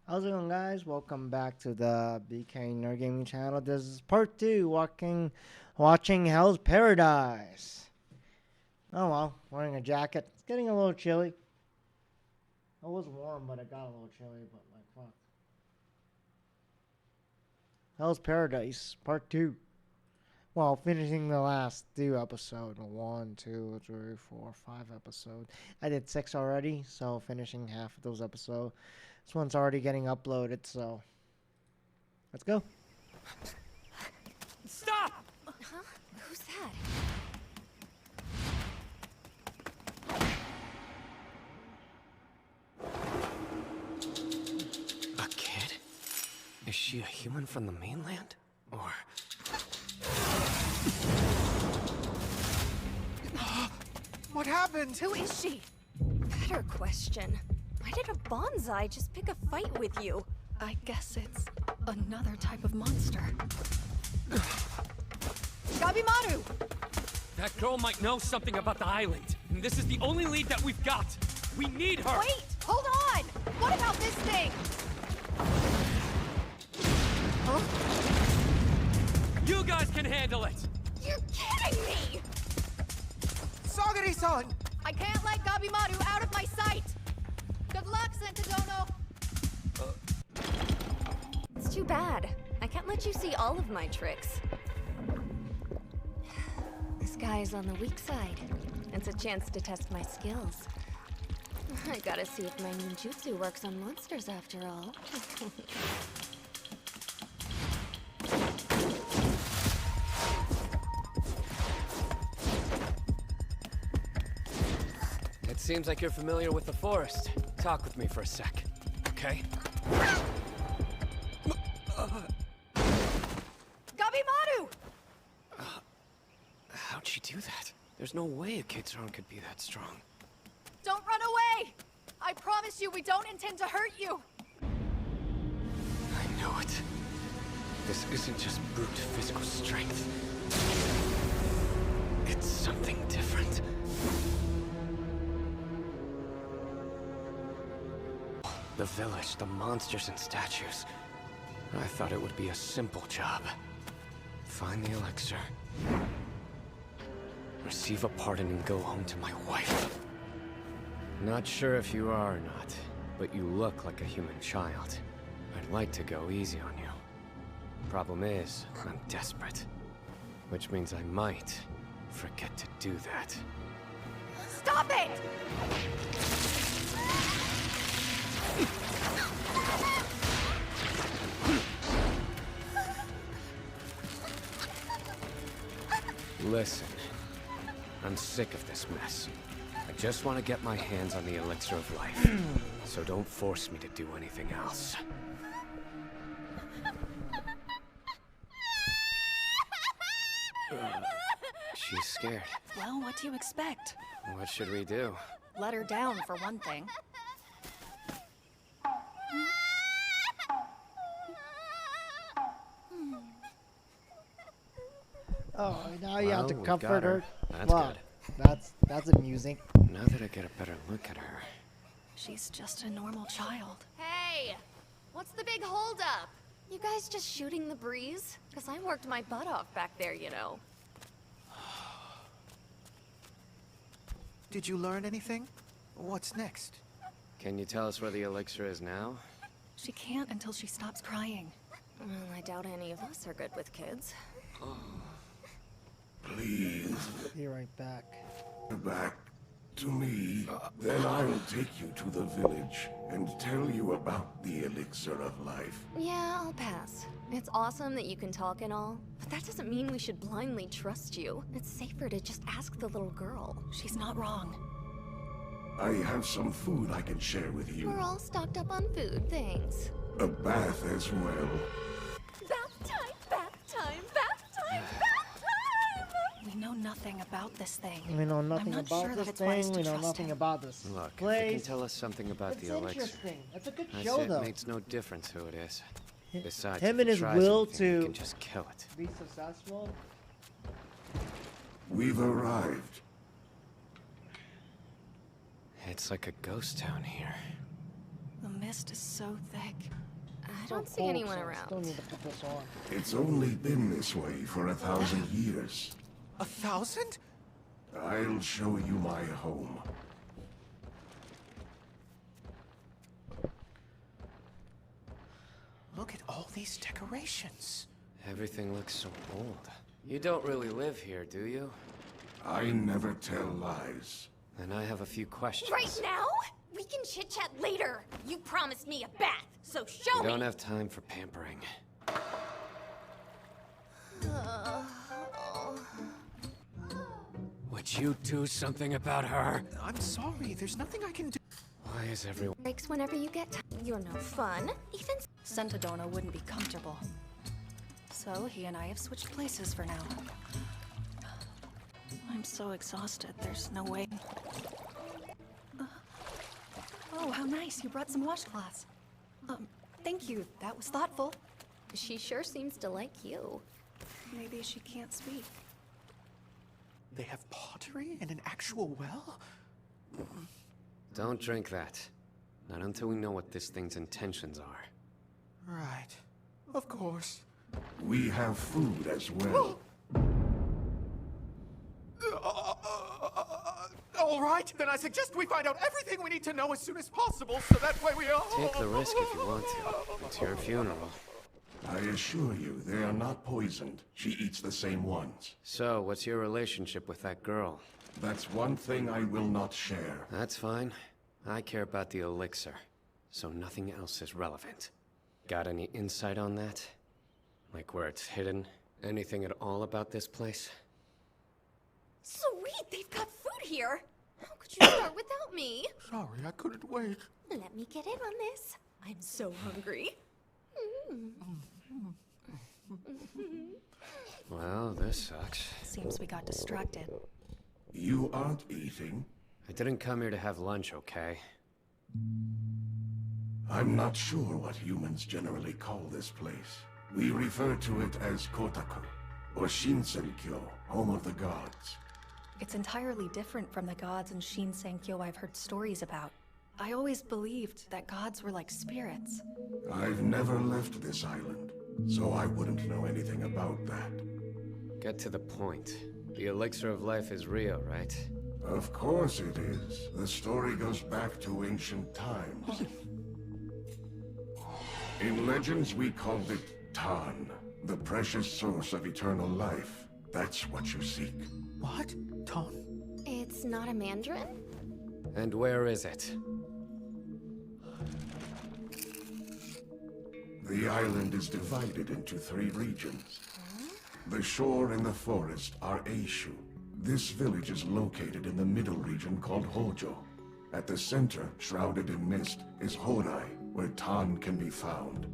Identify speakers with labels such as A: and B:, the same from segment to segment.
A: How's it going, guys? Welcome back to the BkNerdAnime channel. This is part 2, watching Hell's Paradise. Oh well, wearing a jacket. It's getting a little chilly. It was warm, but it got a little chilly, but like, fuck. Hell's Paradise, part 2. Well, finishing the last 2 episodes. 1, 2, 3, 4, 5 episodes. I did 6 already, so finishing half of those episodes. This one's already getting uploaded, so let's go.
B: Stop!
C: Huh? Who's that?
B: A kid? Is she a human from the mainland? Or... What happened?
C: Who is she? Better question. Why did a bonsai just pick a fight with you?
D: I guess it's another type of monster.
C: Gabimaru!
B: That girl might know something about the island, and this is the only lead that we've got. We need her!
C: Wait! Hold on! What about this thing? Huh?
B: You guys can handle it!
C: You're kidding me!
B: Sagari-san!
C: I can't let Gabimaru out of my sight! Good luck, Sentadono! It's too bad. I can't let you see all of my tricks. This guy is on the weak side. It's a chance to test my skills. I gotta see if my ninjutsu works on monsters after all.
B: It seems like you're familiar with the forest. Talk with me for a sec, okay?
C: Gabimaru!
B: How'd she do that? There's no way a kid's arm could be that strong.
C: Don't run away! I promise you we don't intend to hurt you!
B: I know it. This isn't just brute physical strength. It's something different. The village, the monsters and statues. I thought it would be a simple job. Find the elixir. Receive a pardon and go home to my wife. Not sure if you are or not, but you look like a human child. I'd like to go easy on you. Problem is, I'm desperate. Which means I might forget to do that.
C: Stop it!
B: Listen, I'm sick of this mess. I just want to get my hands on the elixir of life. So don't force me to do anything else. She's scared.
D: Well, what do you expect?
B: What should we do?
D: Let her down, for one thing.
A: Oh, now you have to
B: Well, we
A: comfort
B: got
A: her.
B: That's
A: Wow,
B: good.
A: that's amusing.
B: Now that I get a better look at her...
D: She's just a normal child.
C: Hey! What's the big holdup? You guys just shooting the breeze? Because I worked my butt off back there, you know.
E: Did you learn anything? What's next?
B: Can you tell us where the elixir is now?
D: She can't until she stops crying.
C: Well, I doubt any of us are good with kids.
F: Please,
A: Be right back.
F: back to me. Then I will take you to the village and tell you about the elixir of life.
C: Yeah, I'll pass. It's awesome that you can talk and all, but that doesn't mean we should blindly trust you. It's safer to just ask the little girl.
D: She's not wrong.
F: I have some food I can share with you.
C: We're all stocked up on food, thanks.
F: A bath as well.
C: Bath time, bath time, bath time, bath time!
D: We know nothing about this thing.
A: We know nothing
D: not
A: about
D: sure that
A: this
D: it's wise
A: thing.
D: to
A: We know
D: trust
A: nothing
D: him.
A: about this
B: Look, if you can
A: place.
B: tell us something about
A: It's
B: the elixir...
A: interesting. It's a good
B: I
A: show,
B: say it
A: though.
B: makes no difference who it is. Besides,
A: Him
B: if
A: and
B: it
A: his
B: tries
A: will
B: anything, we
A: to-
B: can just kill it.
A: Be successful.
F: We've arrived.
B: It's like a ghost town here.
D: The mist is so thick.
C: I
A: So
C: don't see
A: cold,
C: anyone
A: so I
C: around.
A: still need to put this on.
F: It's only been this way for 1,000 years.
E: 1,000?
F: I'll show you my home.
E: Look at all these decorations.
B: Everything looks so old. You don't really live here, do you?
F: I never tell lies.
B: Then I have a few questions.
C: Right now? We can chit-chat later. You promised me a bath, so show
B: We
C: me!
B: don't have time for pampering. Would you do something about her?
E: I'm sorry, there's nothing I can do.
B: Why is everyone...
C: Breaks whenever you get time. You're no fun. Even
D: Sentadona wouldn't be comfortable. So he and I have switched places for now. I'm so exhausted, there's no way. Oh, how nice, you brought some washcloths. Thank you, that was thoughtful.
C: she sure seems to like you.
D: Maybe she can't speak.
E: They have pottery and an actual well?
B: Don't drink that. Not until we know what this thing's intentions are.
E: Right. Of course.
F: We have food as well.
E: All right, then I suggest we find out everything we need to know as soon as possible, so that way we all...
B: Take the risk if you want to. It's your funeral.
F: I assure you, they are not poisoned. She eats the same ones.
B: So, what's your relationship with that girl?
F: That's one thing I will not share.
B: That's fine. I care about the elixir, so nothing else is relevant. Got any insight on that? Like where it's hidden? Anything at all about this place?
C: Sweet, they've got food here. How could you start without me?
E: Sorry, I couldn't wait.
C: Let me get in on this. I'm so hungry.
B: Well, this sucks.
D: Seems we got distracted.
F: You aren't eating?
B: I didn't come here to have lunch, okay?
F: I'm not sure what humans generally call this place. We refer to it as Kotaku, or Shinsenkyo, home of the gods.
D: It's entirely different from the gods in Shinsenkyo I've heard stories about. I always believed that gods were like spirits.
F: I've never left this island, so I wouldn't know anything about that.
B: Get to the point. The elixir of life is real, right?
F: Of course it is. The story goes back to ancient times. In legends, we called it Tan, the precious source of eternal life. That's what you seek.
E: What? Ton?
C: It's not a mandarin?
B: And where is it?
F: The island is divided into 3 regions. The shore and the forest are Eishu. This village is located in the middle region called Hojo. At the center, shrouded in mist, is Horai, where Tan can be found.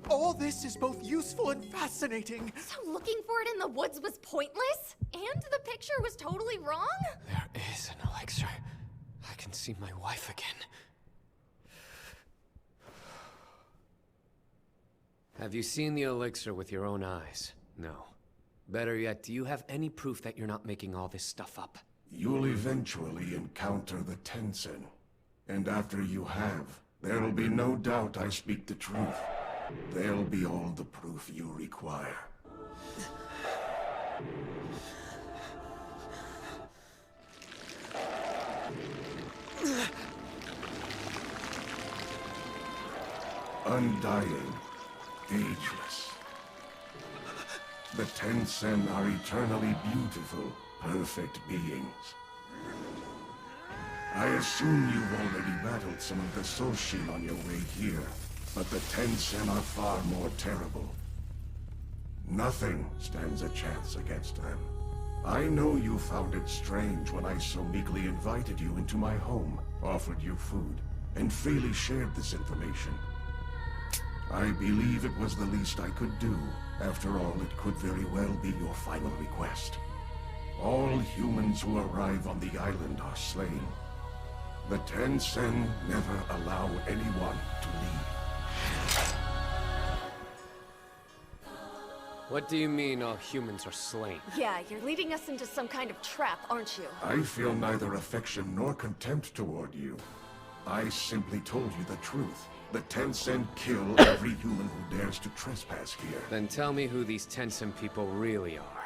E: All this is both useful and fascinating.
C: So looking for it in the woods was pointless? And the picture was totally wrong?
B: There is an elixir. I can see my wife again. Have you seen the elixir with your own eyes? No. Better yet, do you have any proof that you're not making all this stuff up?
F: You'll eventually encounter the Tensen. And after you have, there'll be no doubt I speak the truth. They'll be all the proof you require. Undying, ageless. The Tensen are eternally beautiful, perfect beings. I assume you've already battled some of the Soshin on your way here, but the Tensen are far more terrible. Nothing stands a chance against them. I know you found it strange when I so meekly invited you into my home, offered you food, and freely shared this information. I believe it was the least I could do. After all, it could very well be your final request. All humans who arrive on the island are slain. The Tensen never allow anyone to leave.
B: What do you mean all humans are slain?
C: Yeah, you're leading us into some kind of trap, aren't you?
F: I feel neither affection nor contempt toward you. I simply told you the truth. The Tencent kill every human who dares to trespass here.
B: Then tell me who these Tencent people really are.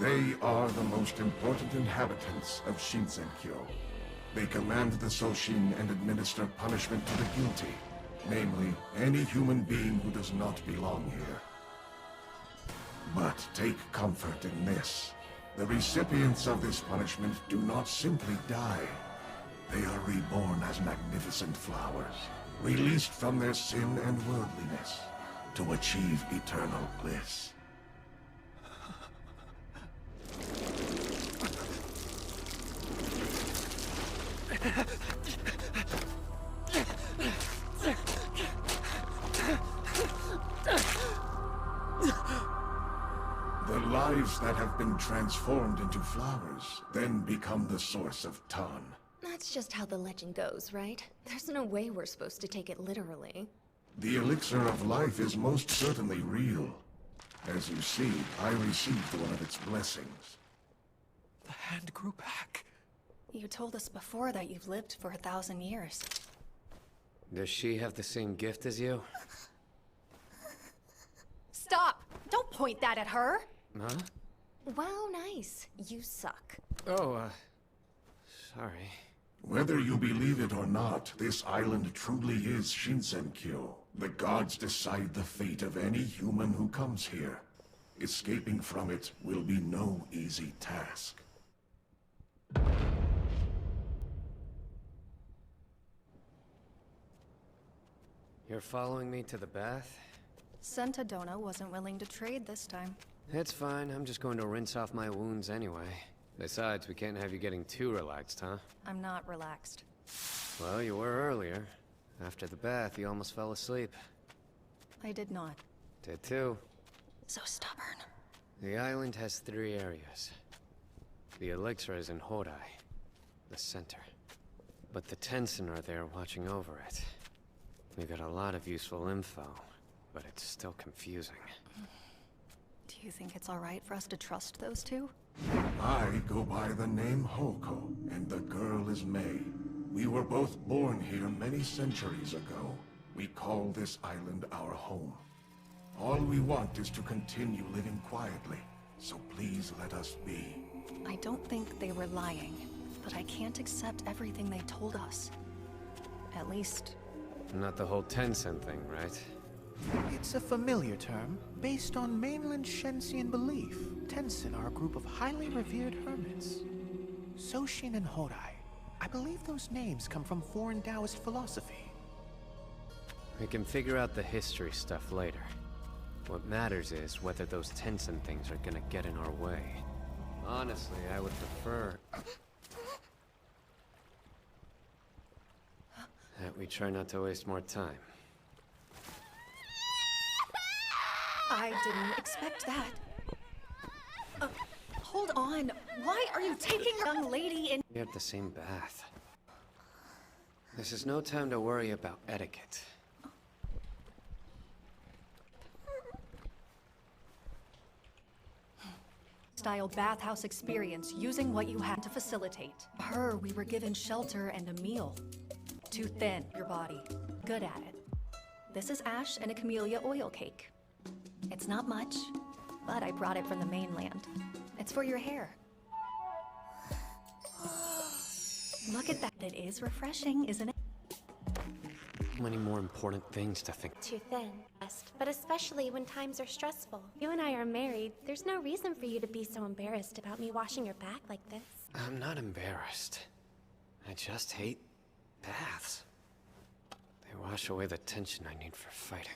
F: They are the most important inhabitants of Shinsenkyo. They command the Soshin and administer punishment to the guilty, namely, any human being who does not belong here. But take comfort in this. The recipients of this punishment do not simply die. They are reborn as magnificent flowers, released from their sin and worldliness, to achieve eternal bliss. The lives that have been transformed into flowers then become the source of Tan.
C: That's just how the legend goes, right? There's no way we're supposed to take it literally.
F: The elixir of life is most certainly real. As you see, I received one of its blessings.
E: The hand grew back.
D: You told us before that you've lived for 1,000 years.
B: Does she have the same gift as you?
D: Stop! Don't point that at her!
B: Huh?
C: Wow, nice. You suck.
B: Oh, sorry.
F: Whether you believe it or not, this island truly is Shinsenkyo. The gods decide the fate of any human who comes here. Escaping from it will be no easy task.
B: You're following me to the bath?
D: Sentadona wasn't willing to trade this time.
B: It's fine, I'm just going to rinse off my wounds anyway. Besides, we can't have you getting too relaxed, huh?
D: I'm not relaxed.
B: Well, you were earlier. After the bath, you almost fell asleep.
D: I did not.
B: Did too.
D: So stubborn.
B: The island has 3 areas. The elixir is in Hodai, the center. But the Tencent are there watching over it. We got a lot of useful info, but it's still confusing.
D: Do you think it's alright for us to trust those two?
F: I go by the name Hoko, and the girl is Mei. We were both born here many centuries ago. We call this island our home. All we want is to continue living quietly, so please let us be.
D: I don't think they were lying, but I can't accept everything they told us. At least...
B: Not the whole Tencent thing, right?
E: It's a familiar term, based on mainland Shenxian belief. Tencent are a group of highly revered hermits. Soshin and Hodai. I believe those names come from foreign Taoist philosophy.
B: We can figure out the history stuff later. What matters is whether those Tencent things are gonna get in our way. Honestly, I would prefer... that we try not to waste more time.
D: I didn't expect that. Hold on. Why are you taking a young lady in?
B: We had the same bath. This is no time to worry about etiquette.
D: Style bathhouse experience using what you had to facilitate. Her, we were given shelter and a meal. Too thin, your body. Good at it. This is ash and a camellia oil cake. It's not much, but I brought it from the mainland. It's for your hair. Look at that. It is refreshing, isn't it?
B: Many more important things to think.
G: Too thin, but especially when times are stressful. You and I are married. There's no reason for you to be so embarrassed about me washing your back like this.
B: I'm not embarrassed. I just hate baths. They wash away the tension I need for fighting.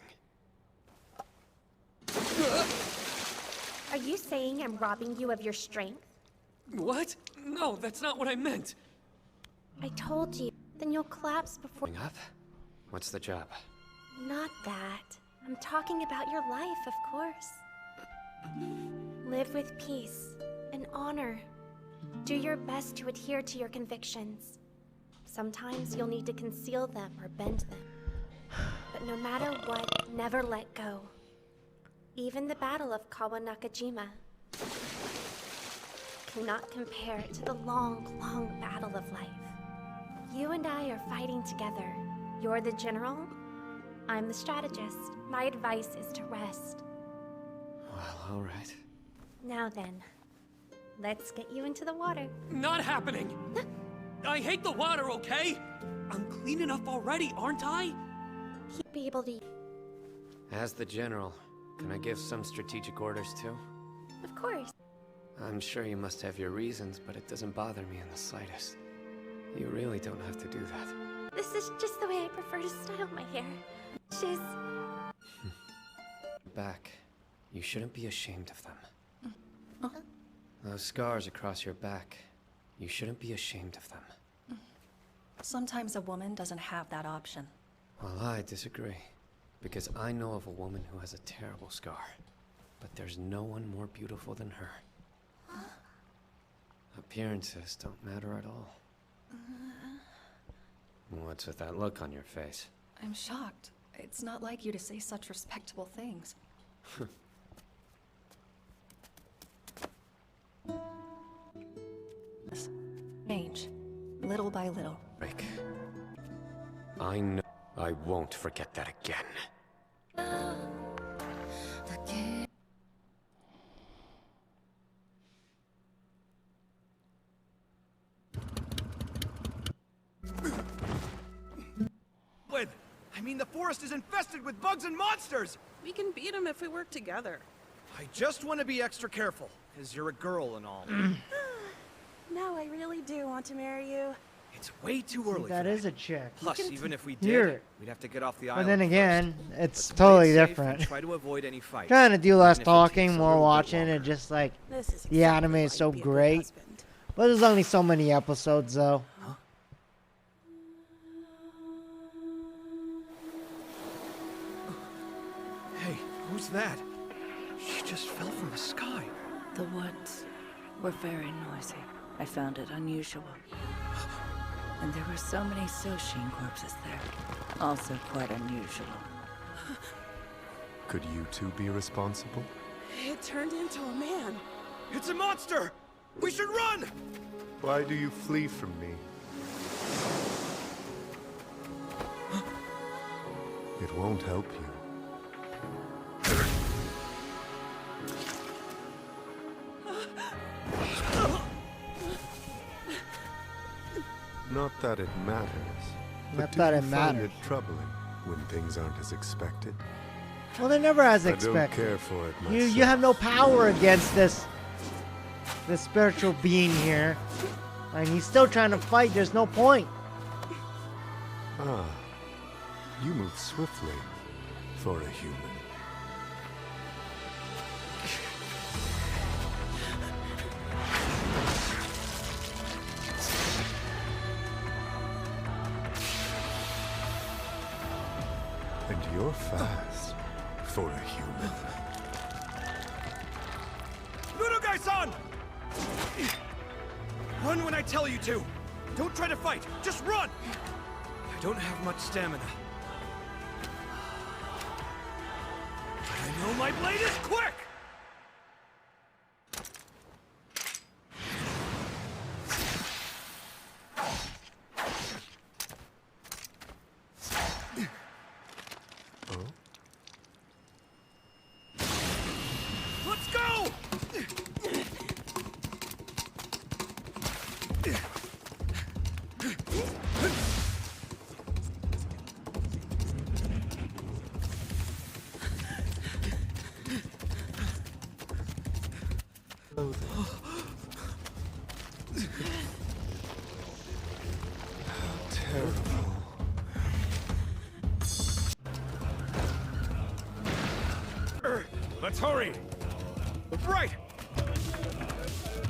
G: Are you saying I'm robbing you of your strength?
B: What? No, that's not what I meant.
G: I told you. Then you'll collapse before...
B: Bring up? What's the job?
G: Not that. I'm talking about your life, of course. Live with peace and honor. Do your best to adhere to your convictions. Sometimes you'll need to conceal them or bend them. But no matter what, never let go. Even the Battle of Kawanakajima cannot compare to the long, long battle of life. You and I are fighting together. You're the general, I'm the strategist. My advice is to rest.
B: Well, alright.
G: Now then, let's get you into the water.
H: Not happening! I hate the water, okay? I'm clean enough already, aren't I?
G: He'll be able to...
B: As the general, can I give some strategic orders too?
G: Of course.
B: I'm sure you must have your reasons, but it doesn't bother me in the slightest. You really don't have to do that.
G: This is just the way I prefer to style my hair. She's...
B: Back. You shouldn't be ashamed of them. Those scars across your back. You shouldn't be ashamed of them.
D: Sometimes a woman doesn't have that option.
B: Well, I disagree. Because I know of a woman who has a terrible scar. But there's no one more beautiful than her. Appearances don't matter at all. What's with that look on your face?
D: I'm shocked. It's not like you to say such respectable things. Change. Little by little.
B: Rick. I know I won't forget that again.
I: I mean, the forest is infested with bugs and monsters!
J: We can beat them if we work together.
I: I just want to be extra careful, because you're a girl and all.
J: No, I really do want to marry you.
I: It's way too early
A: That
I: for
A: is a chick.
I: Plus, even if we
A: Hear
I: did,
A: it.
I: we'd have to get off the
A: But
I: island
A: then again,
I: first.
A: it's
I: Let's play it
A: totally
I: safe
A: different.
I: and try to avoid any fights.
A: Trying to do less
I: even if it
A: talking,
I: takes a
A: more
I: little bit
A: watching,
I: longer.
A: and just like
J: This is
A: the anime
J: exactly
A: is
J: why
A: so
J: I'd be a good
A: great.
J: husband.
A: But there's only so many episodes, though.
I: Hey, who's that? She just fell from the sky.
K: The woods were very noisy. I found it unusual. And there were so many Soshin corpses there. Also quite unusual.
L: Could you two be responsible?
J: It turned into a man.
I: It's a monster! We should run!
L: Why do you flee from me? It won't help you. Not that it matters.
A: Not
L: But
A: that
L: do
A: it
L: you find
A: matters.
L: it troubling when things aren't as expected?
A: Well, they're never as
L: I don't
A: expected.
L: care for it myself.
A: You have no power against this spiritual being here, and he's still trying to fight. There's no point.
L: Ah, you move swiftly for a human. And you're fast for a human.
I: Nurugai-san! Run when I tell you to! Don't try to fight, just run! I don't have much stamina. I know my blade is quick!
L: Oh?
I: Let's go!
L: Terrible.
I: Let's hurry! Right!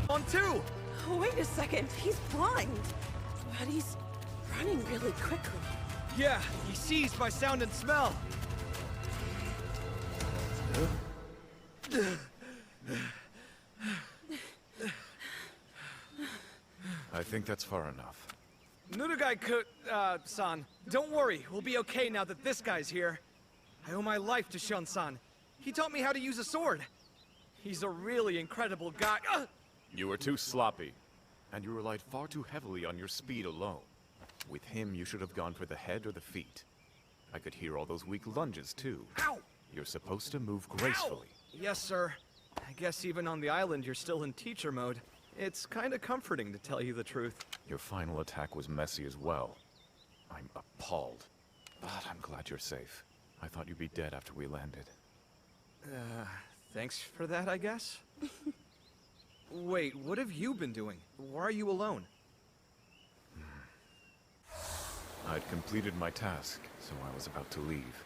I: On two!
J: Wait a second, he's blind. But he's running really quickly.
I: Yeah, he sees by sound and smell.
M: I think that's far enough.
I: Nurugai-san, don't worry, we'll be okay now that this guy's here. I owe my life to Shun-san. He taught me how to use a sword. He's a really incredible guy.
M: You were too sloppy, and you relied far too heavily on your speed alone. With him, you should have gone for the head or the feet. I could hear all those weak lunges, too.
I: Ow!
M: You're supposed to move gracefully.
I: Ow! Yes, sir. I guess even on the island, you're still in teacher mode. It's kinda comforting, to tell you the truth.
M: Your final attack was messy as well. I'm appalled. But I'm glad you're safe. I thought you'd be dead after we landed.
I: Thanks for that, I guess? Wait, what have you been doing? Why are you alone?
M: I'd completed my task, so I was about to leave.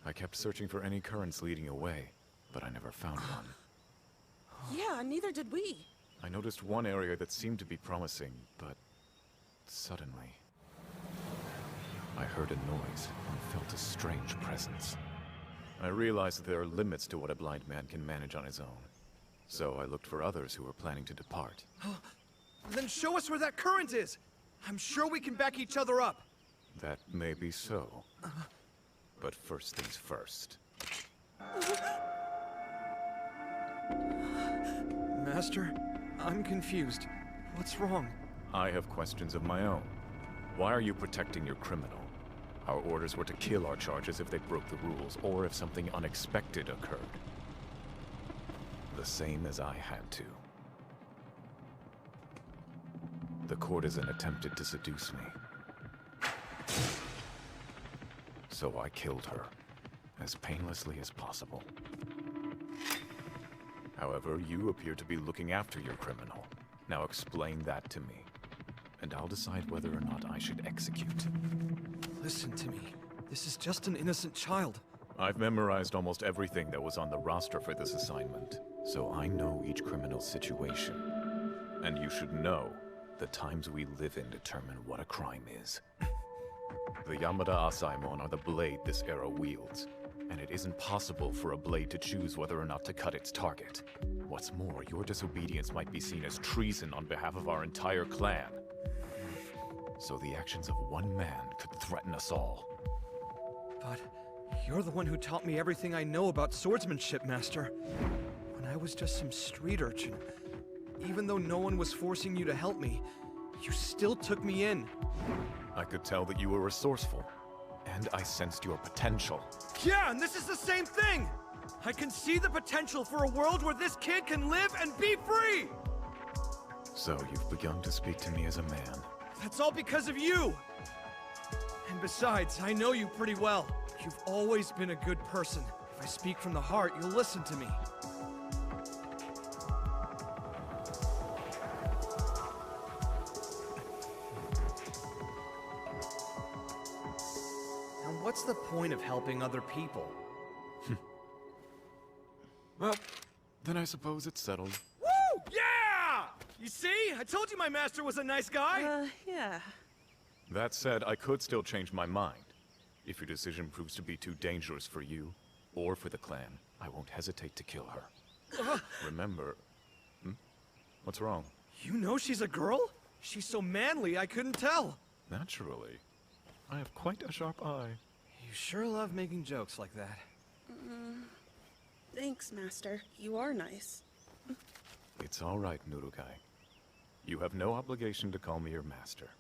M: I kept searching for any currents leading away, but I never found one.
J: Yeah, neither did we.
M: I noticed one area that seemed to be promising, but suddenly I heard a noise and felt a strange presence. I realized that there are limits to what a blind man can manage on his own. So I looked for others who were planning to depart.
I: Then show us where that current is! I'm sure we can back each other up!
M: That may be so. But first things first.
I: Master, I'm confused. What's wrong?
M: I have questions of my own. Why are you protecting your criminal? Our orders were to kill our charges if they broke the rules, or if something unexpected occurred. The same as I had to. The courtesan attempted to seduce me. So I killed her, as painlessly as possible. However, you appear to be looking after your criminal. Now explain that to me, and I'll decide whether or not I should execute.
I: Listen to me. This is just an innocent child.
M: I've memorized almost everything that was on the roster for this assignment, so I know each criminal's situation. And you should know, the times we live in determine what a crime is. The Yamada Asaimon are the blade this era wields, and it isn't possible for a blade to choose whether or not to cut its target. What's more, your disobedience might be seen as treason on behalf of our entire clan. So the actions of one man could threaten us all.
I: But you're the one who taught me everything I know about swordsmanship, Master. When I was just some street urchin, even though no one was forcing you to help me, you still took me in.
M: I could tell that you were resourceful, and I sensed your potential.
I: Yeah, and this is the same thing! I can see the potential for a world where this kid can live and be free!
M: So you've begun to speak to me as a man.
I: That's all because of you! And besides, I know you pretty well. You've always been a good person. If I speak from the heart, you'll listen to me. Now what's the point of helping other people?
M: Well, then I suppose it's settled.
I: Woo! Yeah! You see? I told you my master was a nice guy!
J: Yeah.
M: That said, I could still change my mind. If your decision proves to be too dangerous for you, or for the clan, I won't hesitate to kill her. Remember... What's wrong?
I: You know she's a girl? She's so manly, I couldn't tell.
M: Naturally. I have quite a sharp eye.
I: You sure love making jokes like that.
J: Thanks, Master. You are nice.
M: It's all right, Nurukai. You have no obligation to call me your master.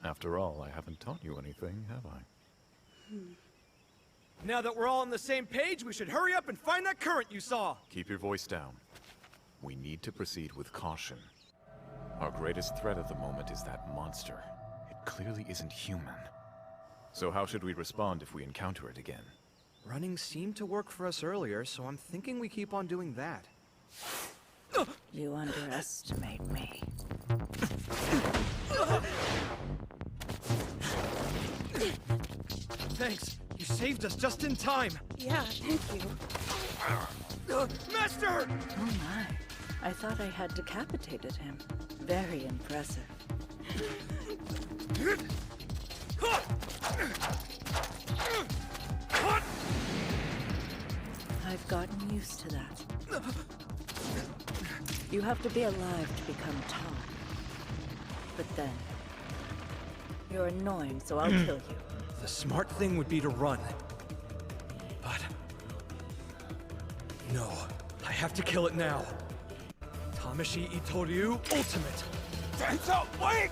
M: After all, I haven't taught you anything, have I?
I: Now that we're all on the same page, we should hurry up and find that current you saw!
M: Keep your voice down. We need to proceed with caution. Our greatest threat at the moment is that monster. It clearly isn't human. So how should we respond if we encounter it again?
I: Running seemed to work for us earlier, so I'm thinking we keep on doing that.
K: You underestimate me.
I: Thanks. You saved us just in time.
J: Yeah, thank you.
I: Master!
K: Oh my. I thought I had decapitated him. Very impressive. I've gotten used to that. You have to be alive to become tall. But then, you're annoying, so I'll kill you.
I: The smart thing would be to run. But... no. have to kill it now. Tamashi Itoryu Ultimate.
F: Tenso, wait!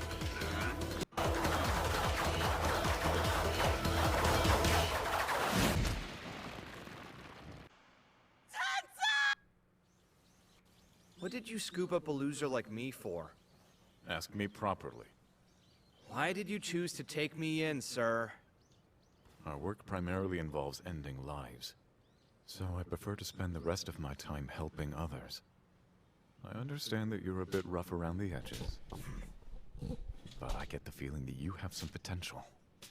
I: What did you scoop up a loser like me for?
M: Ask me properly.
I: Why did you choose to take me in, sir?
M: Our work primarily involves ending lives, so I prefer to spend the rest of my time helping others. I understand that you're a bit rough around the edges, but I get the feeling that you have some potential.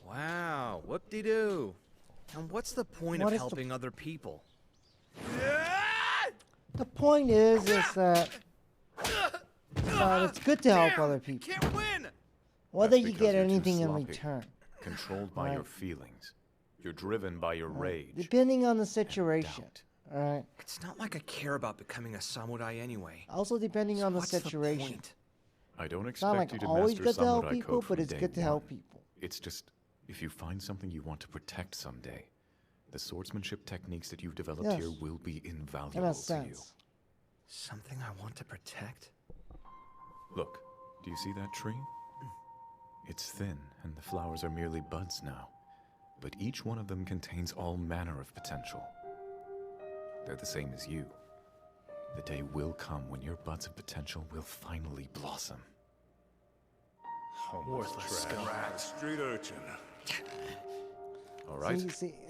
I: Wow, whoop-de-doo. And what's the point
A: What
I: of
A: is the-
I: helping other people?
A: The point is that it's good to help other people.
I: Can't win!
A: Whether
M: That's
A: you
M: because
A: get
M: you're too
A: anything in
M: sloppy,
A: return.
M: Controlled by
A: Right.
M: your feelings. You're driven by your rage.
A: Depending on the situation. Alright.
I: It's not like I care about becoming a samurai anyway.
A: Also depending
I: So
A: on the
I: what's the
A: situation.
I: point?
M: I don't
A: It's not
M: expect
A: like
M: you to
A: always
M: master
A: good to help
M: samurai
A: people,
M: code
A: but
M: from
A: it's
M: day
A: good to help
M: one.
A: people.
M: It's just, if you find something you want to protect someday, the swordsmanship techniques that you've developed
A: Yes.
M: here will be
A: That
M: invaluable
A: makes
M: to you.
A: sense.
I: Something I want to protect?
M: Look, do you see that tree? It's thin, and the flowers are merely buds now. But each one of them contains all manner of potential. They're the same as you. The day will come when your buds of potential will finally blossom.
I: Worthless
F: Rat, street urchin.
M: All right,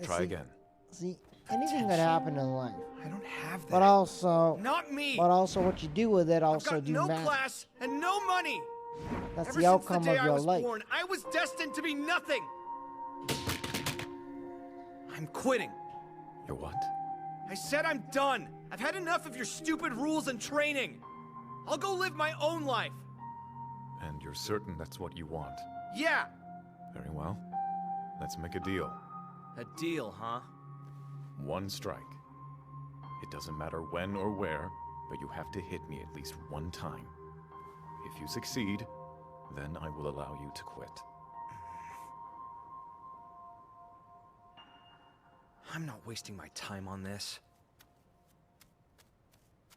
M: try again.
A: See, anything could happen in life.
I: I don't have that.
A: But also,
I: Not me!
A: what you do with it
I: I've
A: also
I: got
A: do
I: no
A: matter.
I: class and no money!
A: That's
I: Ever
A: the
I: since
A: outcome
I: the day
A: of
I: I
A: your
I: was
A: life.
I: born, I was destined to be nothing! I'm quitting.
M: You're what?
I: I said I'm done! I've had enough of your stupid rules and training! I'll go live my own life!
M: And you're certain that's what you want?
I: Yeah!
M: Very well. Let's make a deal.
I: A deal, huh?
M: One strike. It doesn't matter when or where, but you have to hit me at least one time. If you succeed, then I will allow you to quit.
I: I'm not wasting my time on this.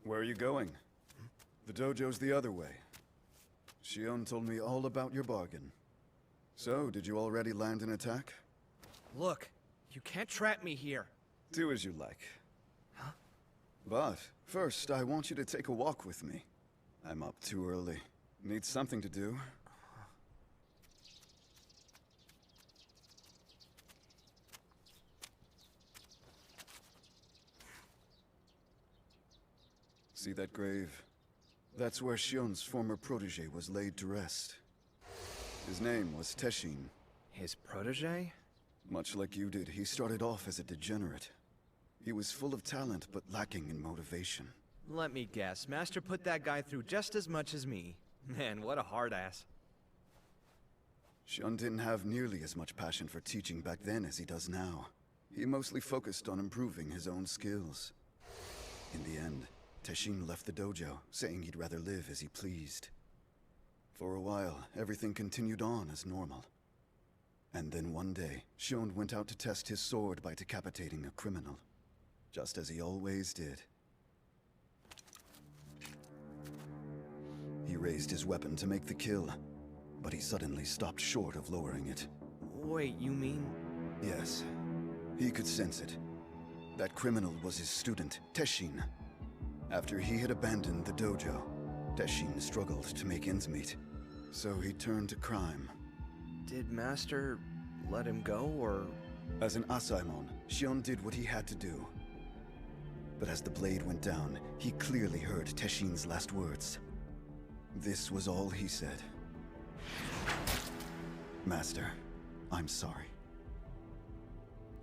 N: Where are you going? The dojo's the other way. Shion told me all about your bargain. So, did you already land an attack?
I: Look, you can't trap me here.
N: Do as you like.
I: Huh?
N: But, first, I want you to take a walk with me. I'm up too early. Need something to do. See that grave? That's where Shion's former protege was laid to rest. His name was Teshin.
I: His protege?
N: Much like you did, he started off as a degenerate. He was full of talent, but lacking in motivation.
I: Let me guess, Master put that guy through just as much as me. Man, what a hard ass.
N: Shion didn't have nearly as much passion for teaching back then as he does now. He mostly focused on improving his own skills. In the end, Teshin left the dojo, saying he'd rather live as he pleased. For a while, everything continued on as normal. And then one day, Shion went out to test his sword by decapitating a criminal. Just as he always did. He raised his weapon to make the kill, but he suddenly stopped short of lowering it.
I: Wait, you mean?
N: Yes. He could sense it. That criminal was his student, Teshin. After he had abandoned the dojo, Teshin struggled to make ends meet. So he turned to crime.
I: Did Master let him go, or...?
N: As an Asaemon, Shion did what he had to do. But as the blade went down, he clearly heard Teshin's last words. This was all he said. Master, I'm sorry.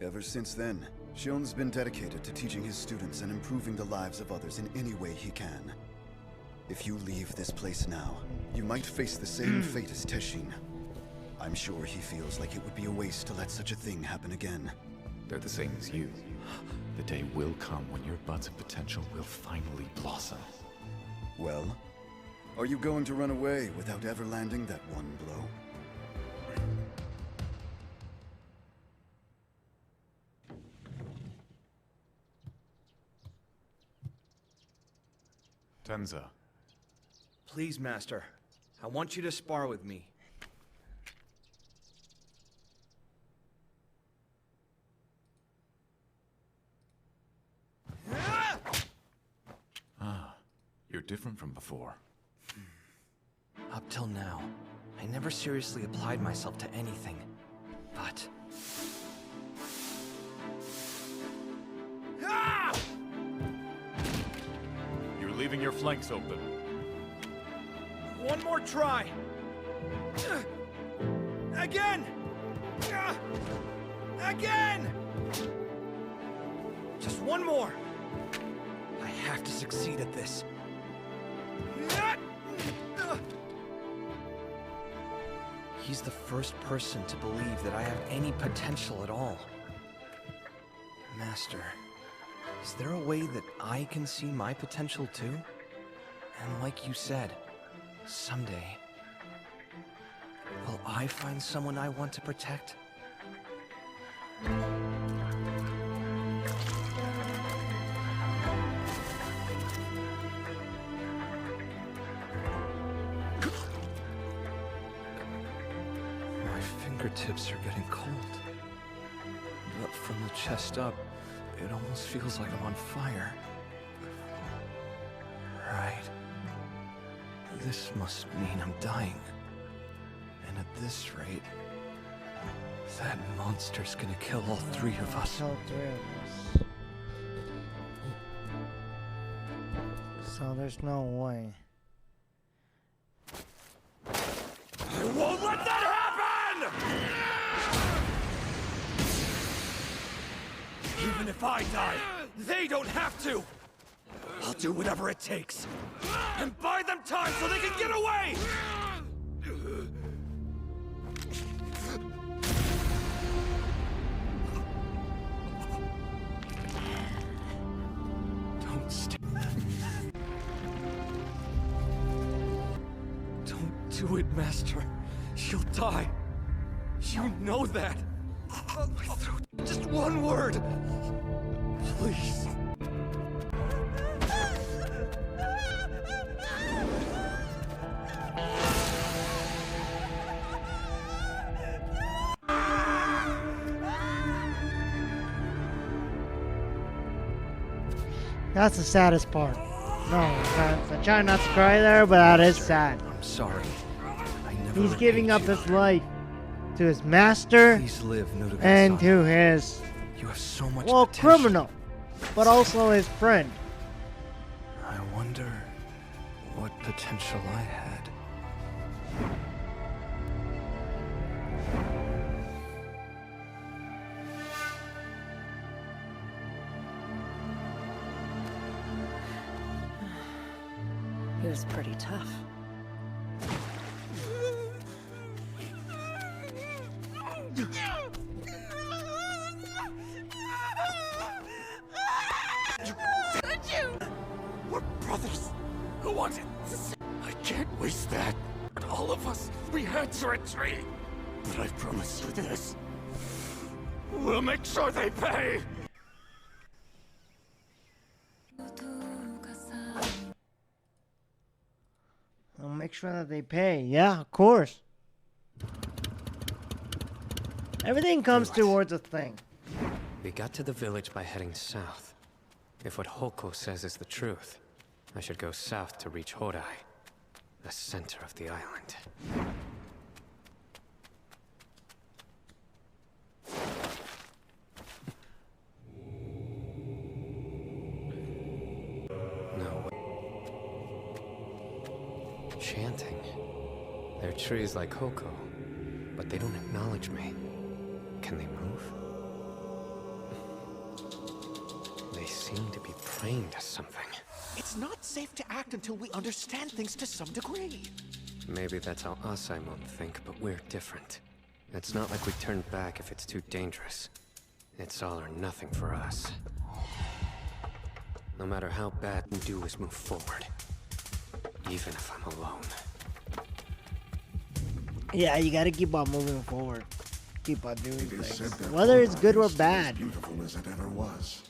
N: Ever since then, Shion's been dedicated to teaching his students and improving the lives of others in any way he can. If you leave this place now, you might face the same fate as Teshin. I'm sure he feels like it would be a waste to let such a thing happen again.
M: They're the same as you. The day will come when your buds of potential will finally blossom.
N: Well, are you going to run away without ever landing that one blow?
M: defensa.
I: Please, Master. I want you to spar with me.
M: Ah, you're different from before.
I: Up till now, I never seriously applied myself to anything. But...
M: You're leaving your flanks open.
I: One more try! Again! Again! Just one more! I have to succeed at this. He's the first person to believe that I have any potential at all. Master, is there a way that I can see my potential too? And like you said, someday, will I find someone I want to protect? My fingertips are getting cold. But from the chest up, it almost feels like I'm on fire. Right. This must mean I'm dying. And at this rate, that monster's gonna kill all three of us.
A: All three of us. So there's no way.
H: I won't let that happen! Even if I die, they don't have to! I'll do whatever it takes. And buy them time so they can get away!
I: Don't stay. Don't do it, Master. She'll die. You know that. My throat. Just one word. Please.
A: That's the saddest part. No, I try not to cry there, but that is sad.
I: I'm sorry. I never
A: He's giving up
I: repaid
A: his life to his master
I: Please live, Nudaga-san.
A: and to his,
I: You have so much
A: well,
I: potential.
A: criminal, but also his friend.
I: I wonder what potential I had.
K: He was pretty tough.
H: We're brothers. Who wanted to say? I can't waste that. All of us, we had to retreat. But I promise you this. We'll make sure they pay.
A: I'll make sure that they pay. Yeah, of course. Everything comes towards a thing.
B: We got to the village by heading south. If what Hoko says is the truth, I should go south to reach Hodai, the center of the island. No. Chanting. They're trees like Hoko, but they don't acknowledge me. Can they move? They seem to be praying to something.
E: It's not safe to act until we understand things to some degree.
B: Maybe that's how Asaimon think, but we're different. It's not like we turn back if it's too dangerous. It's all or nothing for us. No matter how bad we do is move forward. Even if I'm alone.
A: Yeah, you gotta keep on moving forward. Keep on doing
F: It is said
A: things.
F: that
A: Whether it's good or
F: Hodai is
A: bad.
F: as beautiful as it ever was.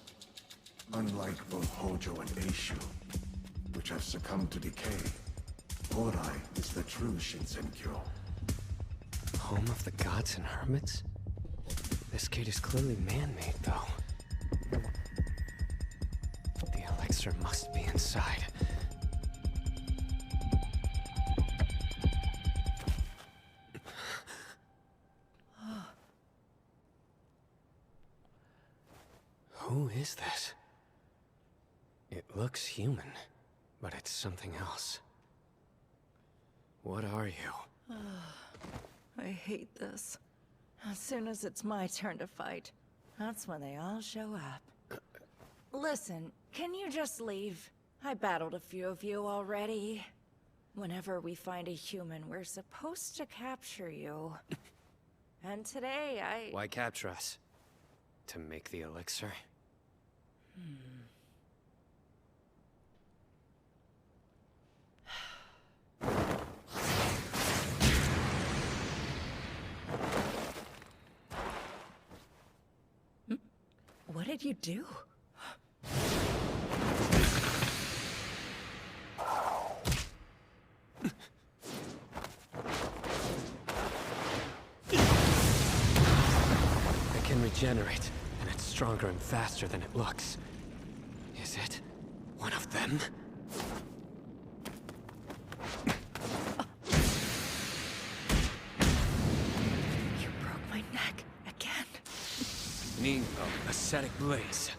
F: Unlike both Hojo and Eishu, which which have succumbed to decay. Hodai is the true Shinsenkyo.
B: Home of the gods and hermits? This gate is clearly man-made, though. The elixir must be inside. Who is this? It looks human, but it's something else. What are you?
K: I hate this. As soon as it's my turn to fight, that's when they all show up. Listen, can you just leave? I battled a few of you already. Whenever we find a human, we're supposed to capture you. And today,
B: Why capture us? To make the elixir?
K: What did you do?
B: It can regenerate, and it's stronger and faster than it looks. Is it one of them?
K: You broke my neck again.
B: Need of ascetic blaze.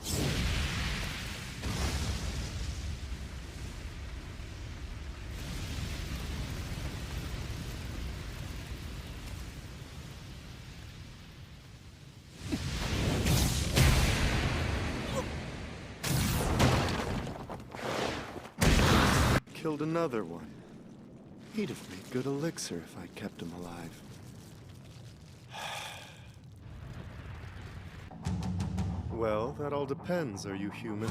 O: Killed another one. He'd have made good elixir if I'd kept him alive. Well, that all depends. Are you human?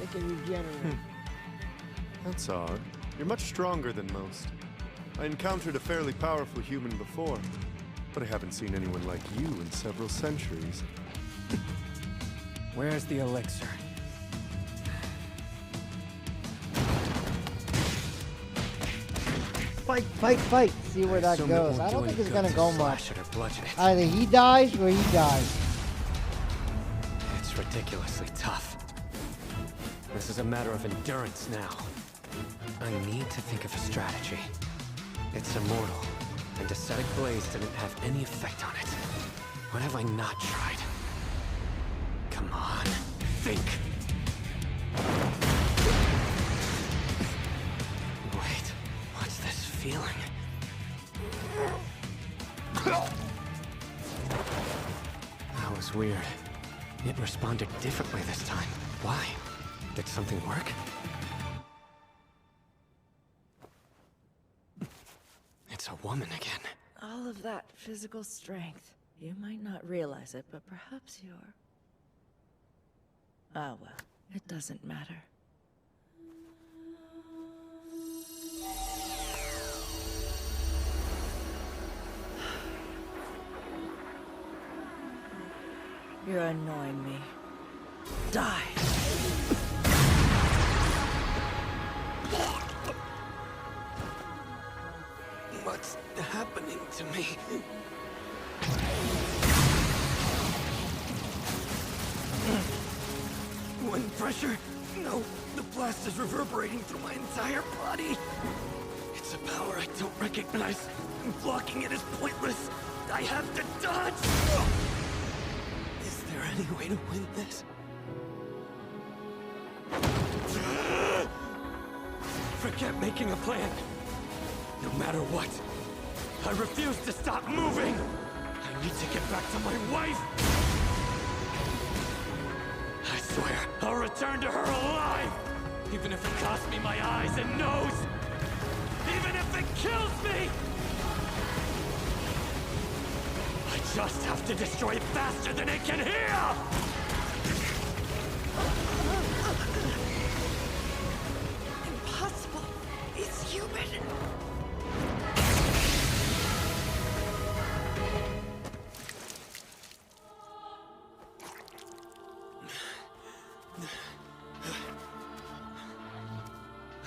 A: They can regenerate.
O: That's odd. You're much stronger than most. I encountered a fairly powerful human before, but I haven't seen anyone like you in several centuries.
B: Where's the elixir?
A: Fight, fight, fight. See where that
B: assume it
A: goes.
B: won't
A: I
B: do
A: don't think
B: any
A: it's
B: good
A: gonna
B: to
A: go
B: slash
A: much.
B: it or bludgeon it.
A: Either he dies or he dies.
B: It's ridiculously tough. This is a matter of endurance now. I need to think of a strategy. It's immortal, and ascetic blaze didn't have any effect on it. What have I not tried? Come on, think! Wait, what's this feeling? That was weird. It responded differently this time. Why? Did something work? It's a woman again.
K: All of that physical strength. You might not realize it, but perhaps you're... Ah, well, it doesn't matter. You're annoying me. Die!
B: What's happening to me? Wind pressure? No, the blast is reverberating through my entire body. It's a power I don't recognize. Blocking it is pointless. I have to dodge! Is there any way to win this? Forget making a plan. No matter what, I refuse to stop moving! I need to get back to my wife! I swear, I'll return to her alive! Even if it costs me my eyes and nose! Even if it kills me! I
H: just have to destroy it faster than it can heal!
J: Impossible. It's human.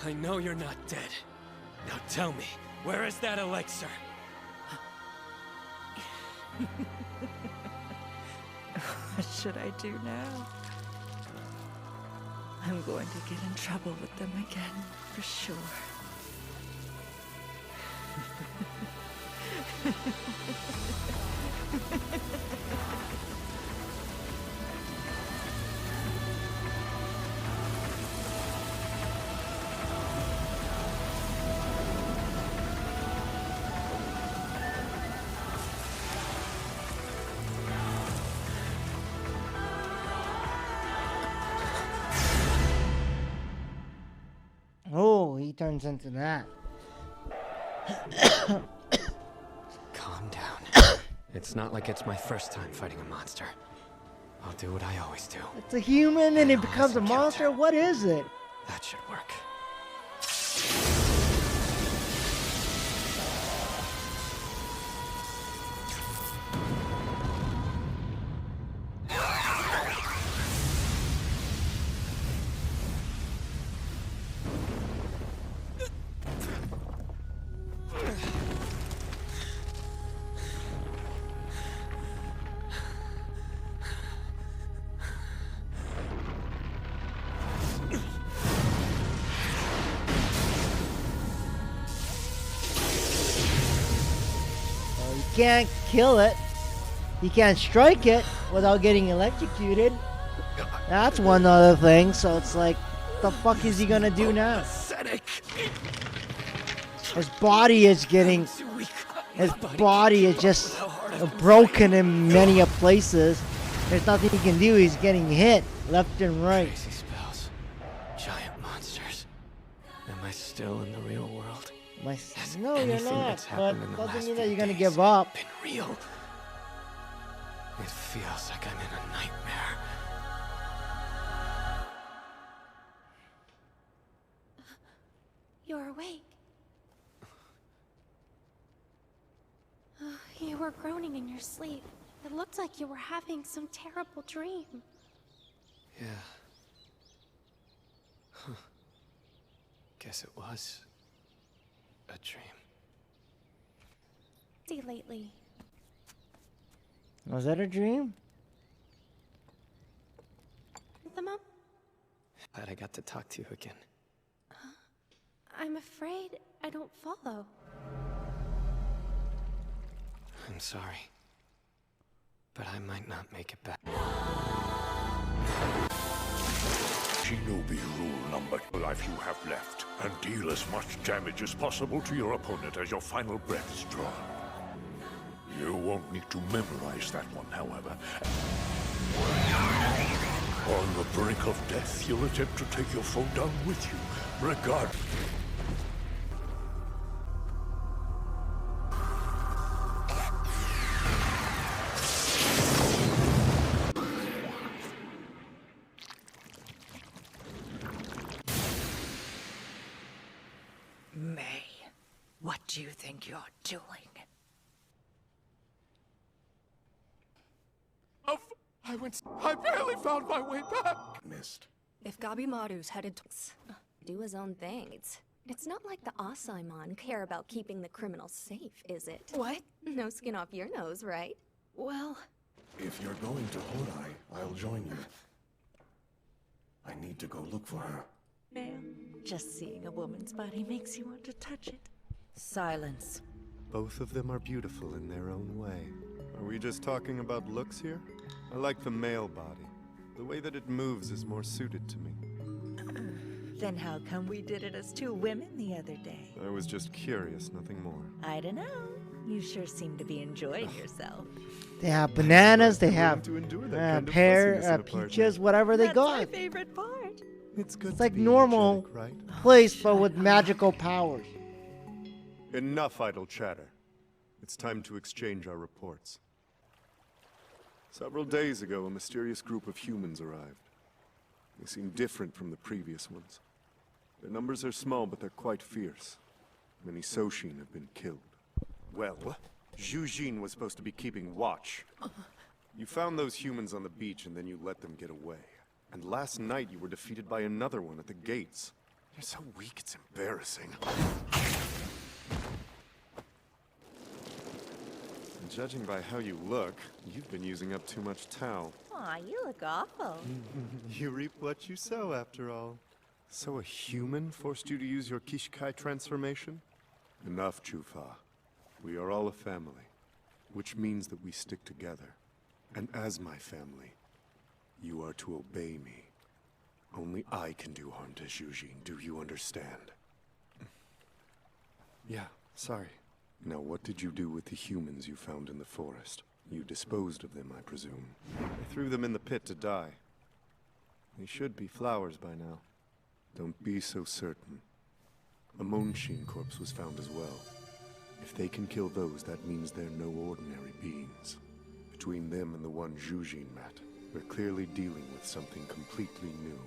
H: I know you're not dead. Now tell me, where is that elixir?
K: What should I do now? I'm going to get in trouble with them again, for sure.
A: Oh, he turns into that.
B: Calm down. It's not like it's my first time fighting a monster. I'll do what I always do.
A: It's a human and it
B: I'll
A: becomes a monster? What is it?
B: That should work.
A: You can't kill it. You can't strike it without getting electrocuted. That's one other thing, so it's like, what the fuck is he gonna do now? His body is getting... His body is just broken in many places. There's nothing he can do. He's getting hit left and right.
B: Crazy spells. Giant monsters. Am I still in the real world?
A: No, you're
B: anything
A: not.
B: that's
A: But
B: happened in the
A: doesn't
B: last
A: mean that
B: few
A: you're gonna
B: days
A: give up.
B: been real? It feels like I'm in a nightmare.
G: You're awake. You were groaning in your sleep. It looked like you were having some terrible dream.
B: Yeah. Huh. Guess it was a dream.
G: See lately.
A: Was that a dream?
G: The mom?
B: Glad I got to talk to you again.
G: I'm afraid I don't follow.
B: I'm sorry. But I might not make it back.
P: Shinobi rule number life you have left, and deal as much damage as possible to your opponent as your final breath is drawn. You won't need to memorize that one, however. On the brink of death, you'll attempt to take your foe down with you, regardless.
K: May, what do you think you're doing?
H: I barely found my way back!
F: Missed.
D: If Gabimaru's headed
C: Do his own thing. It's not like the Asaimon care about keeping the criminals safe, is it?
D: What?
C: No skin off your nose, right?
D: Well...
F: If you're going to Hodai, I'll join you. I need to go look for her.
K: Ma'am, just seeing a woman's body makes you want to touch it. Silence.
O: Both of them are beautiful in their own way. Are we just talking about looks here? I like the male body. The way that it moves is more suited to me.
K: Then how come we did it as two women the other day?
O: I was just curious, nothing more.
K: I don't know. You sure seem to be enjoying yourself.
A: They have bananas, they have
O: kind of
A: pear,
O: fussiness in a partner.
A: peaches, whatever they
K: That's
A: got.
K: my favorite part.
O: It's good
A: It's
O: to
A: like
O: be
A: normal
O: energetic, right?
A: place, but with magical powers.
O: Enough idle chatter. It's time to exchange our reports. Several days ago, a mysterious group of humans arrived. They seem different from the previous ones. Their numbers are small, but they're quite fierce. Many Soshin have been killed. Well, Zhu Jin was supposed to be keeping watch. You found those humans on the beach and then you let them get away. And last night you were defeated by another one at the gates. You're so weak, it's embarrassing. And judging by how you look, you've been using up too much Tao.
K: Aw, you look awful.
O: You reap what you sow, after all. So a human forced you to use your Kishikai transformation? Enough, Chufa. We are all a family, which means that we stick together. And as my family, you are to obey me. Only I can do harm to Zhu Jin, do you understand? Yeah, sorry. Now what did you do with the humans you found in the forest? You disposed of them, I presume. I threw them in the pit to die. They should be flowers by now. Don't be so certain. A Monshin corpse was found as well. If they can kill those, that means they're no ordinary beings. Between them and the one Zhu Jin met, we're clearly dealing with something completely new.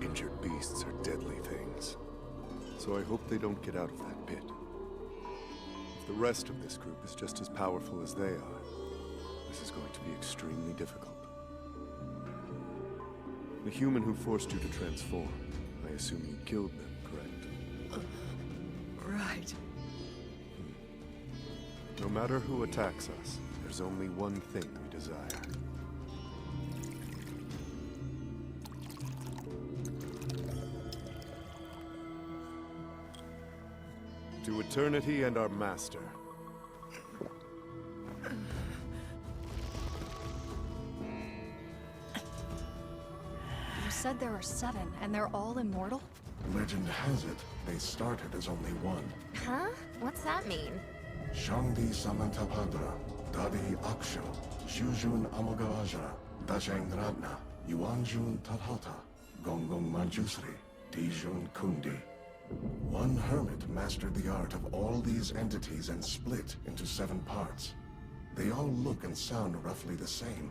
O: Injured beasts are deadly things. So I hope they don't get out of that pit. If the rest of this group is just as powerful as they are, this is going to be extremely difficult. The human who forced you to transform, I assume you killed them, correct?
K: Right.
O: No matter who attacks us, there's only one thing we desire. To eternity and our master.
D: You said there are 7, and they're all immortal?
F: Legend has it, they started as only one.
C: Huh? What's that mean?
F: Shangdi Samantapadra, Dadi Aksho, Shujun Amagavajra, Dashang Ratna, Yuanjun Talhata, Gongong Manjusri, Dijun Kundi. One hermit mastered the art of all these entities and split into 7 parts. They all look and sound roughly the same,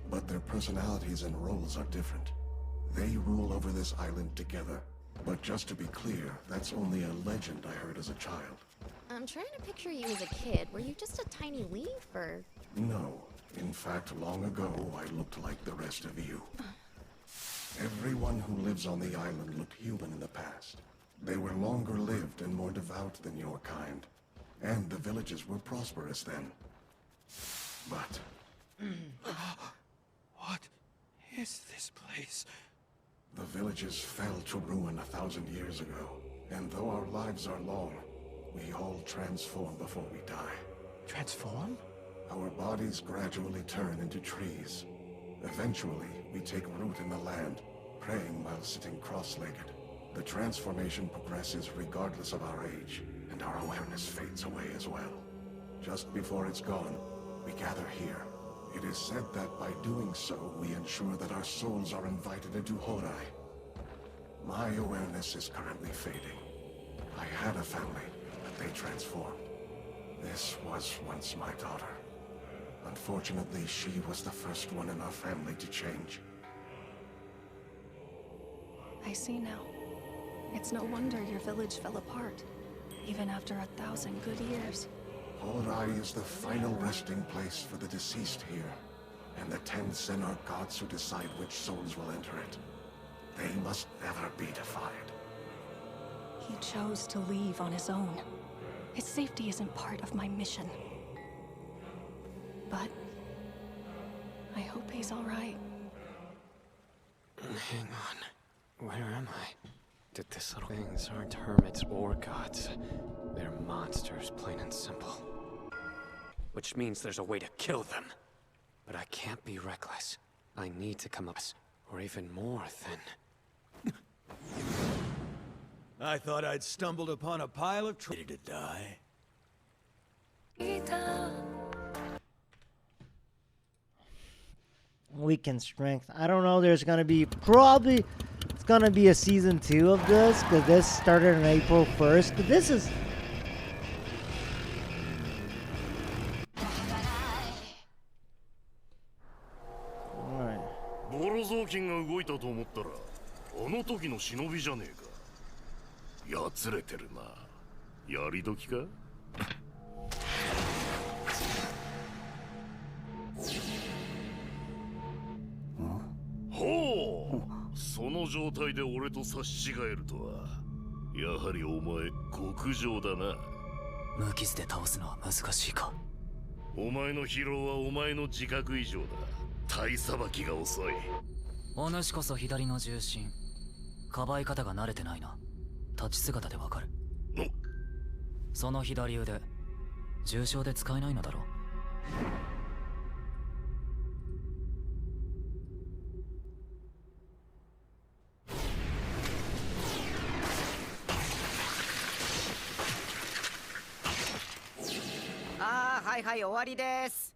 F: but their personalities and roles are different. They rule over this island together. But just to be clear, that's only a legend I heard as a child.
C: I'm trying to picture you as a kid. Were you just a tiny leaf, or...?
F: No. In fact, long ago, I looked like the rest of you. Everyone who lives on the island looked human in the past. They were longer lived and more devout than your kind. And the villages were prosperous then. But...
H: What is this place?
F: The villages fell to ruin 1,000 years ago. And though our lives are long, we all transform before we die.
E: Transform?
F: Our bodies gradually turn into trees. Eventually, we take root in the land, praying while sitting cross-legged. The transformation progresses regardless of our age, and our awareness fades away as well. Just before it's gone, we gather here. It is said that by doing so, we ensure that our souls are invited into Horai. My awareness is currently fading. I had a family, but they transformed. This was once my daughter. Unfortunately, she was the first one in our family to change.
D: I see now. It's no wonder your village fell apart, even after 1,000 good years.
F: Horai is the final resting place for the deceased here, and the 10 Sen are gods who decide which souls will enter it. They must never be defied.
D: He chose to leave on his own. His safety isn't part of my mission. But I hope he's all right.
B: Hang on. Where am I? This little things aren't hermits or gods. They're monsters, plain and simple. Which means there's a way to kill them. But I can't be reckless. I need to come up, or even more than...
H: I thought I'd stumbled upon a pile of ready to die.
A: Weekend strength. I don't know. There's gonna be probably it's gonna be a season 2 of this because this started on April 1st. But this is
Q: 頭筋が動いたと思ったらあの時の忍びじゃねえか。やつれてるな。やり時か。ほう、その状態で俺と差し違えるとは。やはりお前極上だな。
R: 無傷で倒すのは難しいか。
Q: お前の疲労はお前の自覚以上だ。体さばきが遅い。
R: お主こそ左の重心。かばい方が慣れてないな。立ち姿でわかる。その左腕重傷で使えないのだろう。
S: はいはい、終わりです。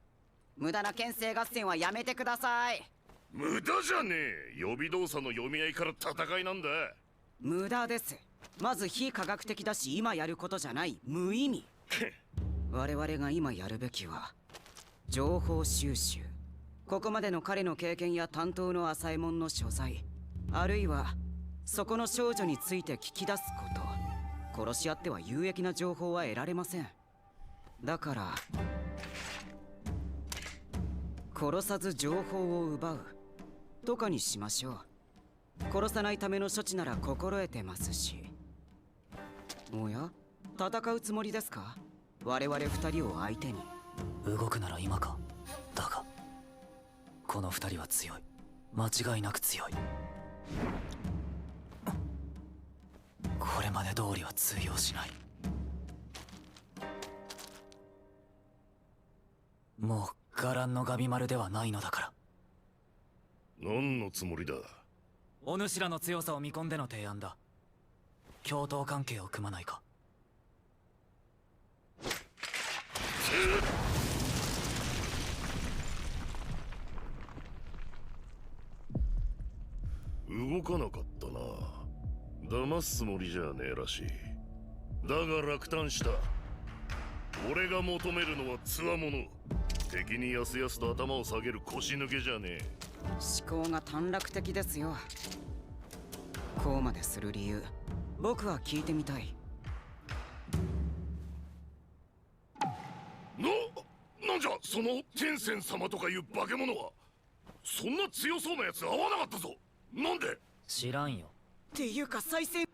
S: 無駄な牽制合戦はやめてください。
Q: 無駄じゃねえ。予備動作の読み合いから戦いなんだ。
S: 無駄です。まず非科学的だし今やることじゃない。無意味。我々が今やるべきは情報収集。ここまでの彼の経験や担当の浅右衛門の所在、あるいはそこの少女について聞き出すこと。殺し合っては有益な情報は得られません。だから殺さず情報を奪うとかにしましょう。殺さないための処置なら心得てますし。おや、戦うつもりですか？我々二人を相手に。
R: 動くなら今か。だがこの二人は強い。間違いなく強い。これまで通りは通用しない。もう伽藍のガビ丸ではないのだから。
Q: 何のつもりだ？
R: お主らの強さを見込んでの提案だ。共闘関係を組まないか。
Q: 動かなかったな。騙すつもりじゃねえらしい。だが落胆した。俺が求めるのは強者。敵にやすやすと頭を下げる腰抜けじゃねえ。
S: 思考が短絡的ですよ。こうまでする理由、僕は聞いてみたい。
Q: なんじゃその天仙様とかいう化け物は。そんな強そうなやつ会わなかったぞ。なんで？
R: 知らんよ。
S: っていうか再生。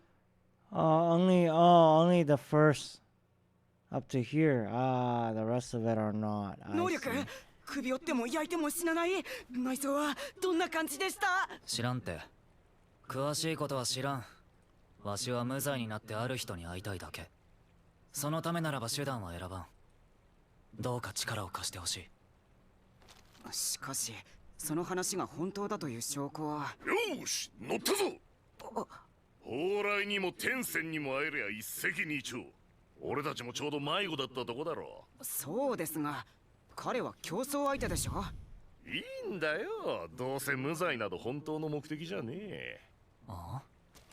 A: Only the first up to here. The rest of it are not.
S: 能力？首折っても焼いても死なない内臓はどんな感じでした？
R: 知らんて。詳しいことは知らん。わしは無罪になってある人に会いたいだけ。そのためならば手段は選ばん。どうか力を貸してほしい。
S: しかしその話が本当だという証拠は。
Q: よし、乗ったぞ。蓬莱にも天仙にも会えりゃ一石二鳥。俺たちもちょうど迷子だったとこだろ。
S: そうですが彼は競争相手でしょ。
Q: いいんだよ。どうせ無罪など本当の目的じゃねえ。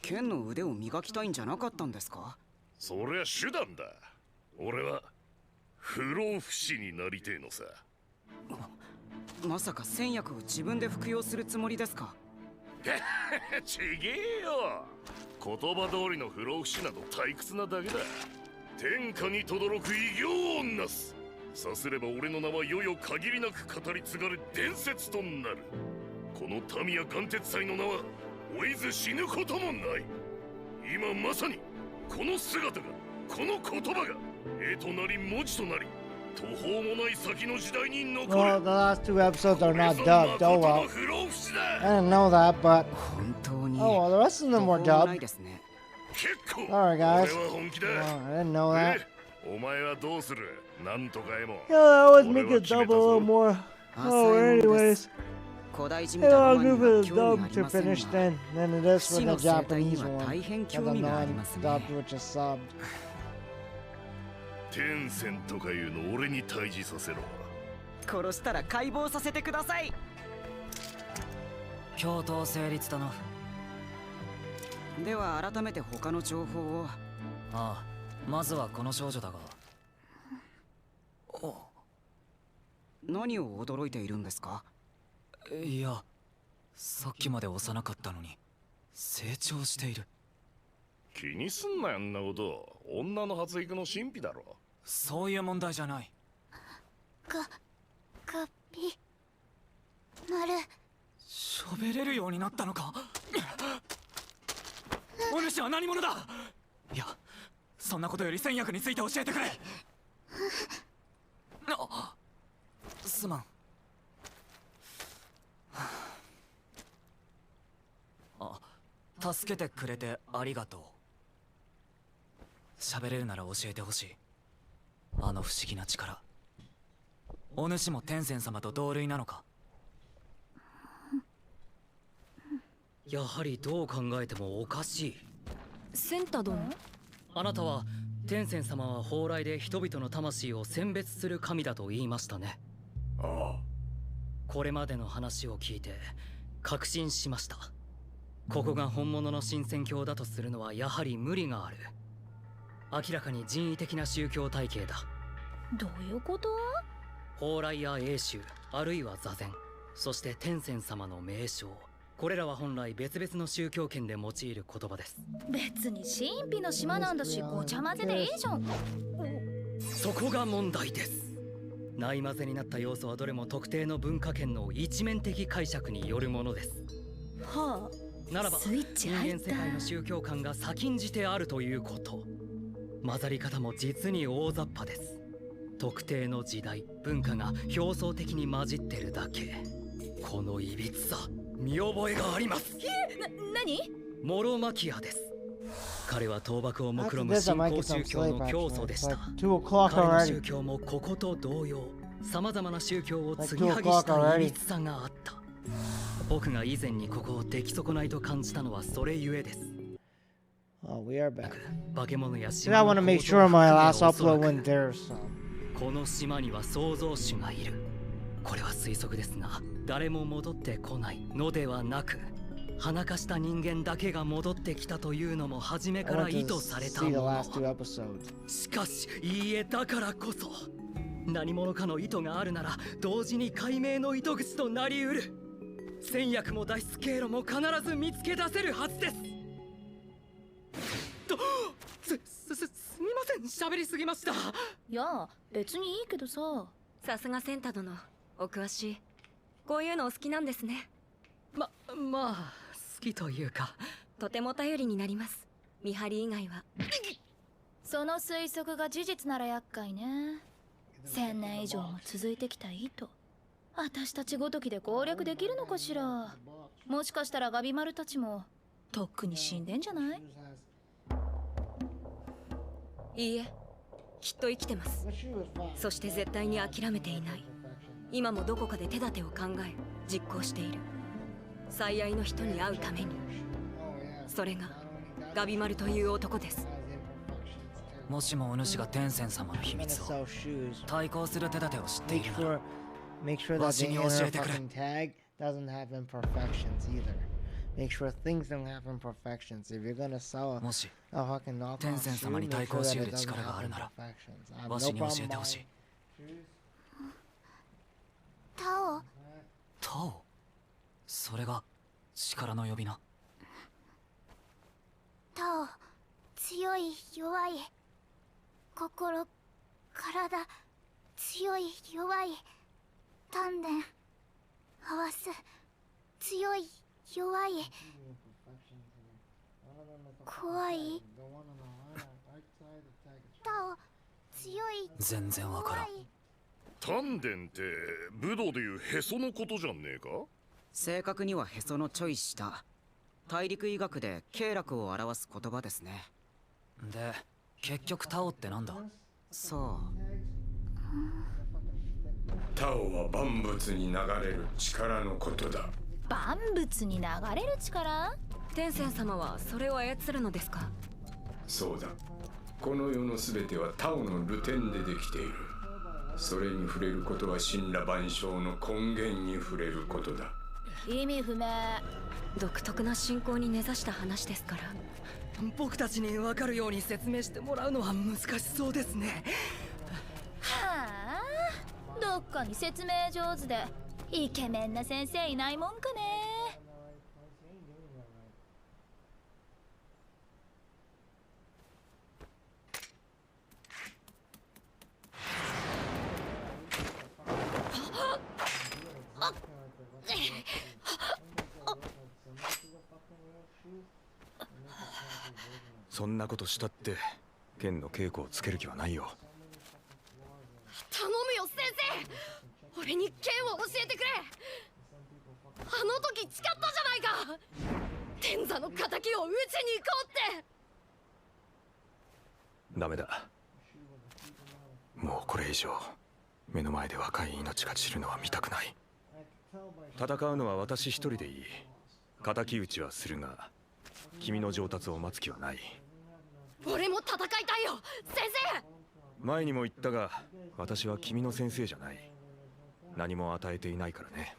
S: 剣の腕を磨きたいんじゃなかったんですか？
Q: そりゃ手段だ。俺は不老不死になりてえのさ。
S: まさか戦薬を自分で服用するつもりですか？
Q: ちげえよ。言葉通りの不老不死など退屈なだけだ。天下に轟く偉業をなす。さすれば俺の名は世々限りなく語り継がれ伝説となる。この民や眼鉄祭の名は追いず死ぬこともない。今まさにこの姿が、この言葉が絵となり文字となり、途方もない先の時代に残る。
A: Well, the last two episodes are not dubbed. Oh well. I didn't know that, but oh well, the rest of them were dubbed. Alright, guys. Oh, I didn't know that.
Q: お前はどうする？なんとかえも。
A: Yeah, that always make it dub a little more. Oh, anyways. Yeah, I'll go for the dub to finish then it is for the Japanese one. The non-dubbed, which is subbed.
Q: 天仙とかいうの俺に対峙させろ。
S: 殺したら解剖させてください。
R: 共闘成立だな。
S: では改めて他の情報を。
R: ああ、まずはこの少女だが。
S: 何を驚いているんですか？
R: いや、さっきまで幼かったのに成長している。
Q: 気にすんなよ、あんなこと。女の発育の神秘だろ。
R: そういう問題じゃない。
G: ガビマル。
R: 喋れるようになったのか。お主は何者だ。いや、そんなことより戦略について教えてくれ。すまん。助けてくれてありがとう。喋れるなら教えてほしい。あの不思議な力。お主も天仙様と同類なのか。
T: やはりどう考えてもおかしい。
J: センタ殿、
T: あなたは天仙様は蓬莱で人々の魂を選別する神だと言いましたね。
P: ああ。
T: これまでの話を聞いて確信しました。ここが本物の神仙教だとするのはやはり無理がある。明らかに人為的な宗教体系だ。
J: どういうこと？
T: 蓬莱や英宗、あるいは座禅、そして天仙様の名称、これらは本来別々の宗教圏で用いる言葉です。
J: 別に神秘の島なんだし、ごちゃ混ぜでいいじゃん。
T: そこが問題です。ない混ぜになった要素はどれも特定の文化圏の一面的解釈によるものです。
J: はあ、
T: ならば
J: スイッチ
T: 人
J: 入った。
T: 間世界の宗教観が先んじてあるということ。混ざり方も実に大雑把です。特定の時代、文化が表層的に混じってるだけ。このいびつさ、見覚えがあります。
J: 何？
T: モロマキアです。彼は倒幕を目論む新興宗教の教祖でした。彼の宗教もここと同様、様々な宗教を継ぎはぎしたいびつさがあった。僕が以前にここを出来損ないと感じたのはそれゆえです。
A: Oh, we are back.
T: 化け物や
A: I want to make sure my last upload went there, so.
T: この島には創造主がいる。これは推測ですが、誰も戻ってこないのではなく、鼻かした人間だけが戻ってきたというのも初めから意図されたもの。しかし、いいえ、だからこそ何者かの意図があるなら同時に解明の糸口となりうる。戦略も脱出経路も必ず見つけ出せるはずです。すみません、喋りすぎました。
J: いや、別にいいけどさ。
C: さすがセンタ殿、お詳しい。こういうのお好きなんですね。
T: まあ好きというか、
C: とても頼りになります。見張り以外は。
J: その推測が事実なら厄介ね。1000年以上も続いてきた意図、私たちごときで攻略できるのかしら。もしかしたらガビマルたちもとっくに死んでんじゃない？
C: いいえ、きっと生きてます。そして絶対に諦めていない。今もどこかで手立てを考え実行している。最愛の人に会うために。それがガビマルという男です。
R: もしもお主が天仙様の秘密を対抗する手立てを知っているなら、
A: Make sure that the inner fucking tag doesn't have imperfections either. Make sure things don't have imperfections. If you're gonna sell a fucking knockoff shoe, make sure that it doesn't have imperfections. I have no problem buying.
G: タオ。
R: タオ？それが力の呼び名。
G: タオ、強い弱い、心、体、強い弱い、丹田、合わす、強い弱い、怖い。タオ、強い。
R: 全然わからん。
Q: 丹田って武道でいうへそのことじゃねえか？
S: 正確にはへそのちょい下。大陸医学で経絡を表す言葉ですね。
R: で、結局タオってなんだ？
S: そう。
L: タオは万物に流れる力のことだ。
J: 万物に流れる力？
C: 天仙様はそれを操るのですか？
L: そうだ。この世のすべてはタオの流転でできている。それに触れることは神羅万象の根源に触れることだ。
J: 意味不明。
C: 独特な信仰に根ざした話ですから。
T: 僕たちに分かるように説明してもらうのは難しそうですね。
J: はあ、どっかに説明上手でイケメンな先生いないもんかね。
B: そんなことしたって剣の稽古をつける気はないよ。
C: 頼むよ先生、俺に剣を教えてくれ。あの時誓ったじゃないか、天座の敵を討ちに行こうって。
B: ダメだ。もうこれ以上目の前で若い命が散るのは見たくない。戦うのは私一人でいい。敵討ちはするが君の上達を待つ気はない。
C: 俺も戦いたいよ先生。
B: 前にも言ったが私は君の先生じゃない。何も与えていないからね。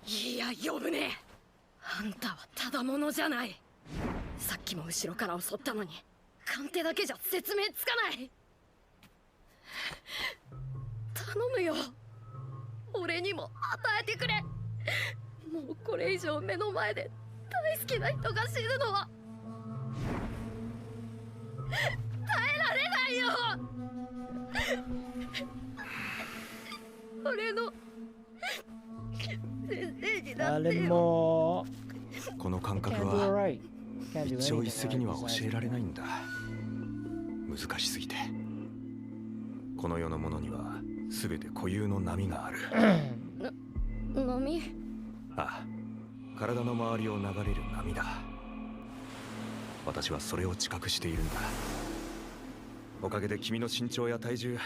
C: いや呼ぶね。あんたはただものじゃない。さっきも後ろから襲ったのに鑑定だけじゃ説明つかない。頼むよ、俺にも与えてくれ。もうこれ以上目の前で大好きな人が死ぬのは耐えられないよ。俺の先生になってよ。
B: この感覚は一朝一夕には教えられないんだ。難しすぎて。この世のものには全て固有の波がある。
C: 波？
B: ああ、体の周りを流れる波だ。私はそれを知覚しているんだ。おかげで君の身長や体重、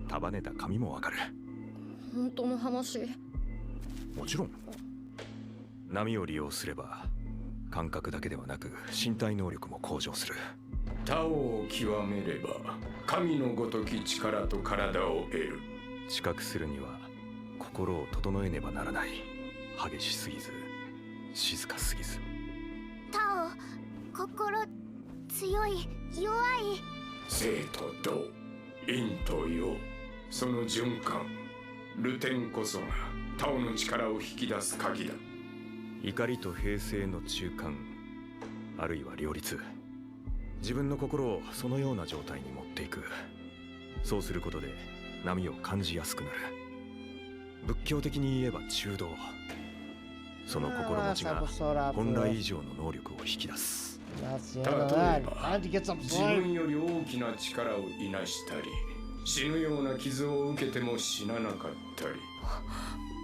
B: 束ねた髪もわかる。
C: 本当の話？
B: もちろん。波を利用すれば感覚だけではなく身体能力も向上する。
L: 他を極めれば神のごとき力と体を得る。
B: 知覚するには心を整えねばならない。激しすぎず静かすぎず。
G: タオ、心強い弱い。
L: 静と動、陰と陽、その循環、ルテンこそがタオの力を引き出す鍵だ。
B: 怒りと平静の中間、あるいは両立。自分の心をそのような状態に持っていく。そうすることで波を感じやすくなる。仏教的に言えば中道。その心持ちが本来以上の能力を引き出す。
L: 例えば自分より大きな力をいなしたり、死ぬような傷を受けても死ななかったり。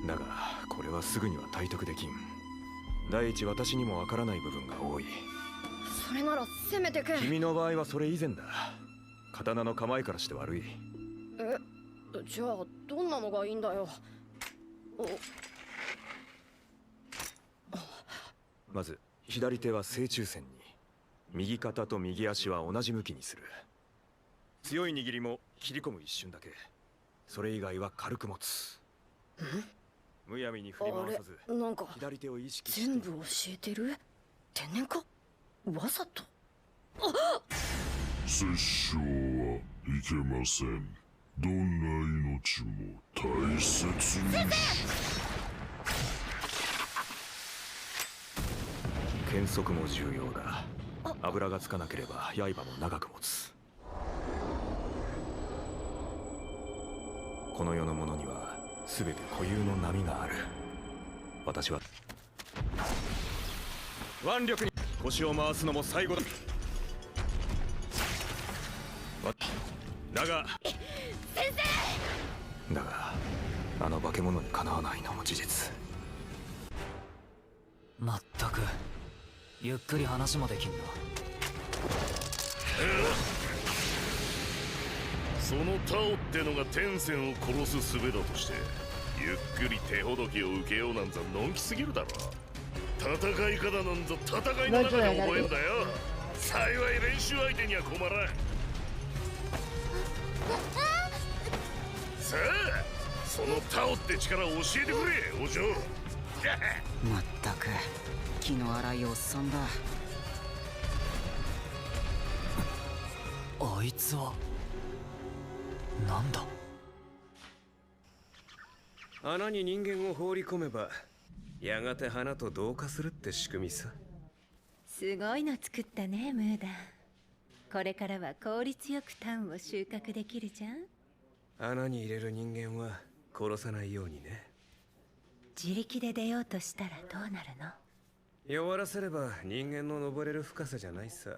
B: だがこれはすぐには体得できん。第一、私にもわからない部分が多い。
C: それならせめて剣。
B: 君の場合はそれ以前だ。刀の構えからして悪い。
C: じゃあどんなのがいいんだよ。
B: まず左手は正中線に、右肩と右足は同じ向きにする。強い握りも切り込む一瞬だけ。それ以外は軽く持つ。むやみに振り回さず、
C: なんか
B: 左手を意識して。
C: 全部教えてる？天然か？わざと？
P: 殺生はいけません。どんな命も大切に。先
B: 生！剣速も重要だ。油がつかなければ刃も長く持つ。この世のものには全て固有の波がある。私は腕力に腰を回すのも最後だ。だがあの化け物にかなわないのも事実。
R: まったくゆっくり話もできんな。
Q: そのタオってのが天線を殺す術だとして、ゆっくり手ほどきを受けようなんざのんきすぎるだろ。戦い方なんざ戦いの中で覚えんだよ。幸い練習相手には困らん。さあ、そのタオって力を教えてくれ、お嬢。
S: まったく気の荒いおっさんだ。
R: あいつはなんだ。
B: 穴に人間を放り込めばやがて花と同化するって仕組みさ。
U: すごいの作ったね、ムーダン。これからは効率よくタンを収穫できるじゃん。
B: 穴に入れる人間は殺さないようにね。
U: 自力で出ようとしたらどうなるの？
B: 弱らせれば人間の登れる深さじゃないさ。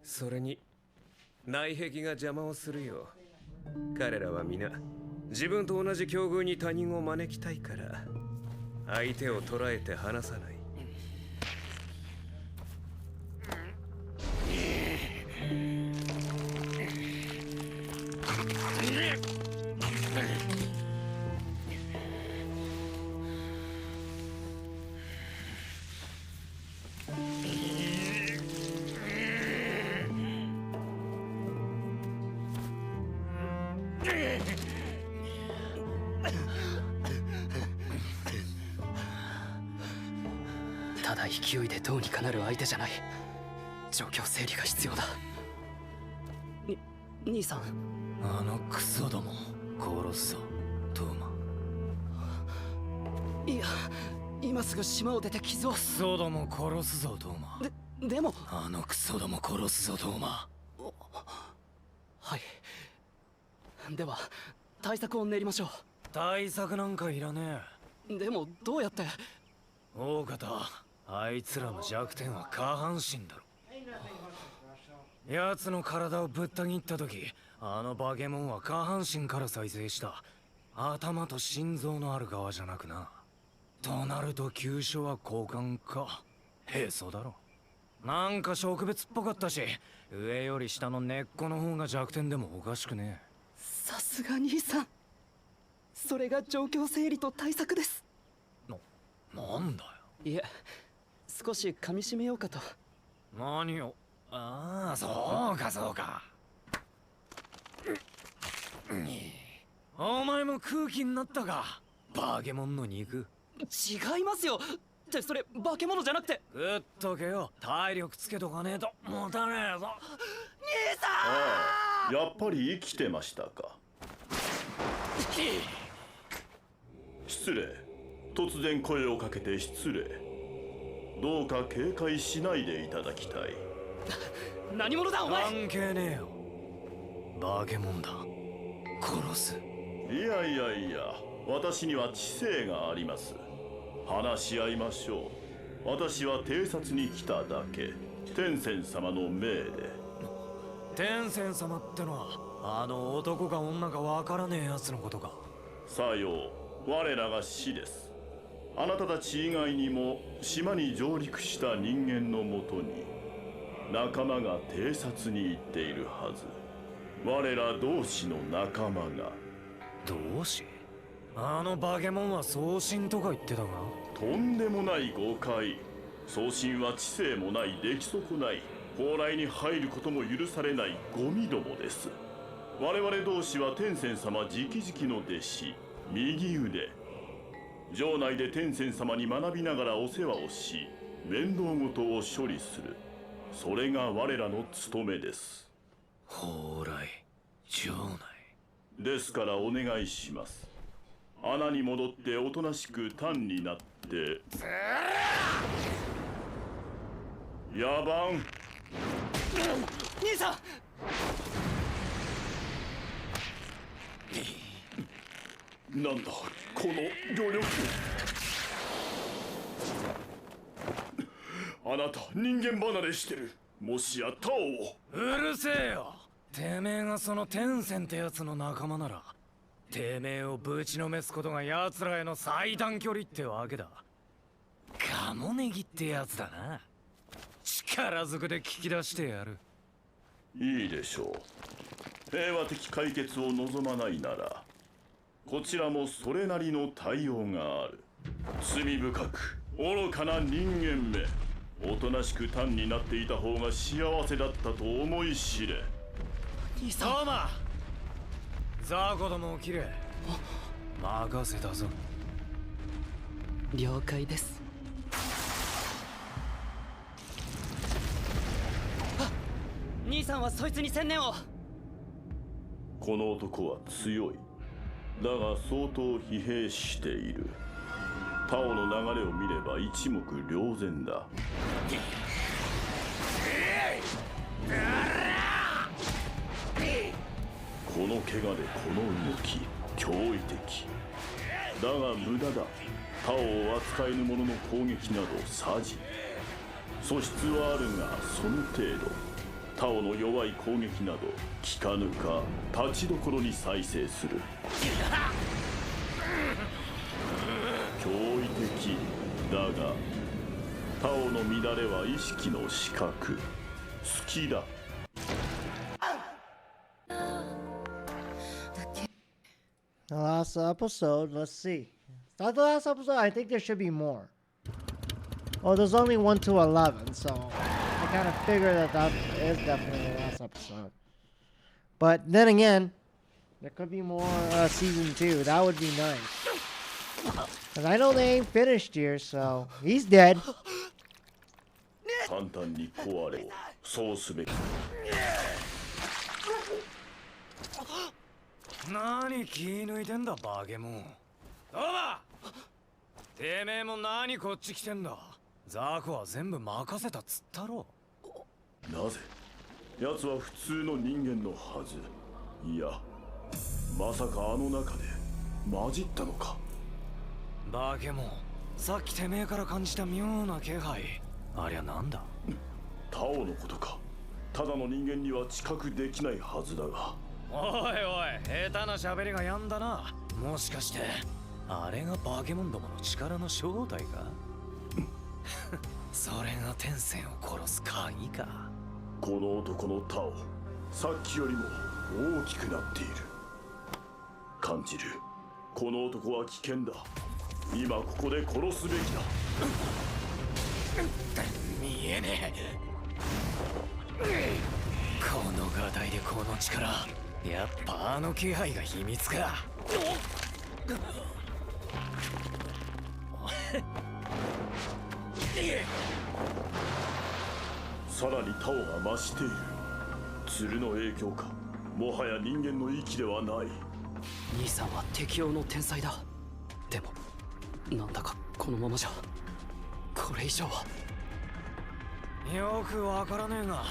B: それに内壁が邪魔をするよ。彼らは皆自分と同じ境遇に他人を招きたいから相手を捉えて離さない。
T: ただ勢いでどうにかなる相手じゃない。状況整理が必要だ。兄さん、
R: あのクソども殺すぞトーマ。
T: いや、今すぐ島を出て傷を。
R: クソども殺すぞトーマ。
T: でも
R: あのクソども殺すぞトーマ。
T: はい。では対策を練りましょう。
R: 対策なんかいらね
T: え。でもどうやって。
R: 大方あいつらの弱点は下半身だろ。奴の体をぶった切った時、あのバケモンは下半身から再生した。頭と心臓のある側じゃなくな。となると急所は交換か。へそだろ。なんか植物っぽかったし、上より下の根っこの方が弱点でもおかしくねえ。
T: さすが兄さん、それが状況整理と対策です。
R: なんだよ。
T: いえ、少し噛み締めようかと。
R: 何を。ああ、そうかそうか。お前も空気になったか、バケモンの肉。
T: 違いますよ。ってそれ化け物じゃなくて。
R: 食っとけよ、体力つけとかねえと持たねえぞ。
T: 兄さん。
N: ああ、やっぱり生きてましたか。失礼。突然声をかけて失礼。どうか警戒しないでいただきたい。
T: 何者だお前。
R: 関係ねえよ、バケモンだ。殺す。
N: いやいやいや、私には知性があります。話し合いましょう。私は偵察に来ただけ。天仙様の命で。
R: 天仙様ってのはあの男か女かわからねえやつのことか。
N: さよう、我らが死です。あなたたち以外にも島に上陸した人間のもとに仲間が偵察に行っているはず。我ら同志の仲間が。
R: 同志？あのバケモンは送信とか言ってたが。
N: とんでもない誤解。送信は知性もない出来損ない、蓬莱に入ることも許されないゴミどもです。我々同志は天仙様直々の弟子、右腕。城内で天仙様に学びながらお世話をし、面倒事を処理する。それが我らの務めです。
R: 蓬莱、城内。
N: ですからお願いします。穴に戻っておとなしく単になって。野蛮。
T: 兄さん。
N: なんだこの余力。あなた人間離れしてる。もしやタオを。
R: うるせえよ。てめえがその天仙ってやつの仲間なら、てめえをぶちのめすことが奴らへの最短距離ってわけだ。カモネギってやつだな。力ずくで聞き出してやる。
N: いいでしょう。平和的解決を望まないなら、こちらもそれなりの対応がある。罪深く愚かな人間め。おとなしく単になっていた方が幸せだったと思い知れ。
T: 兄さん。
R: トーマ、ザコどもを切れ。任せたぞ。
T: 了解です。あ、兄さんはそいつに専念を。
N: この男は強い。だが相当疲弊している。タオの流れを見れば一目瞭然だ。この怪我でこの動き、驚異的。だが無駄だ。タオを扱えぬ者の攻撃などさじ。素質はあるがその程度。タオの弱い攻撃など効かぬか立ちどころに再生する。驚異的だが、タオの乱れは意識の死角。好きだ。
A: The last episode, let's see. Not the last episode, I think there should be more. Oh, there's only 1 to 11, so I kind of figured that is definitely the last episode. But then again, there could be more season 2. That would be nice. And I know they ain't finished here, so he's dead.
N: 簡単に壊れ、そうすべき。
R: 何気抜いてんだバケモン。どうだ。てめえも何こっち来てんだ。ザコは全部任せたっつったろ。
N: なぜ奴は普通の人間のはず。いや、まさかあの中で混じったのか。
R: バケモン、さっきてめえから感じた妙な気配。ありゃなんだ。
N: タオのことか。ただの人間には知覚できないはずだが。
R: おいおい、下手な喋りがやんだな。もしかしてあれがバケモンどもの力の正体か。それが天線を殺す鍵か。
N: この男のタオ、さっきよりも大きくなっている。感じる。この男は危険だ。今ここで殺すべきだ。
R: 見えねえ。このガタイでこの力、やっぱあの気配が秘密か。
N: さらにタオが増している。鶴の影響か。もはや人間の息ではない。
M: 兄さんは適応の天才だ。でもなんだかこのままじゃこれ以上は。
R: よくわからねえが、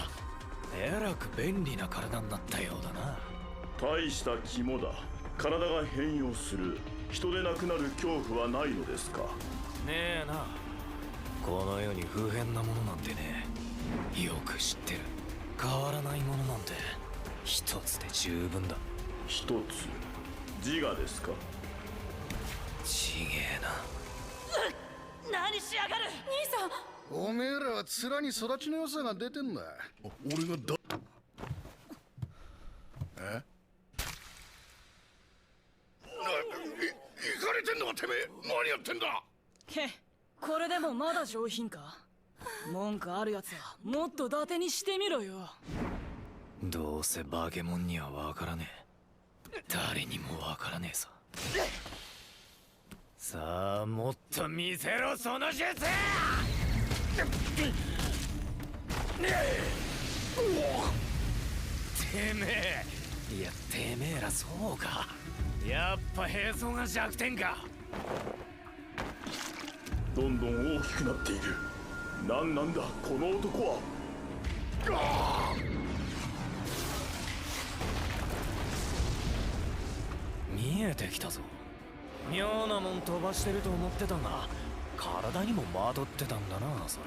R: えらく便利な体になったようだな。
N: 大した肝だ。体が変容する。人でなくなる恐怖はないのですか。
R: ねえな。この世に不変なものなんてね。よく知ってる。変わらないものなんて一つで十分だ。
N: 一つ。自我ですか。
R: ちげえ
K: な。何しやがる。兄さん。
V: おめえらは面に育ちの良さが出てんだ。俺がだ。え？行かれてんのかてめえ。何やってんだ。
K: へ、これでもまだ上品か。文句あるやつはもっと伊達にしてみろよ。
R: どうせバケモンにはわからねえ。誰にもわからねえさ。さあもっと見せろその術。てめえ、いやてめえらそうか。やっぱ兵装が弱点か。
N: どんどん大きくなっている。なんなんだこの男は。
R: 見えてきたぞ。妙なもん飛ばしてると思ってたが、体にもまとってたんだなそれ。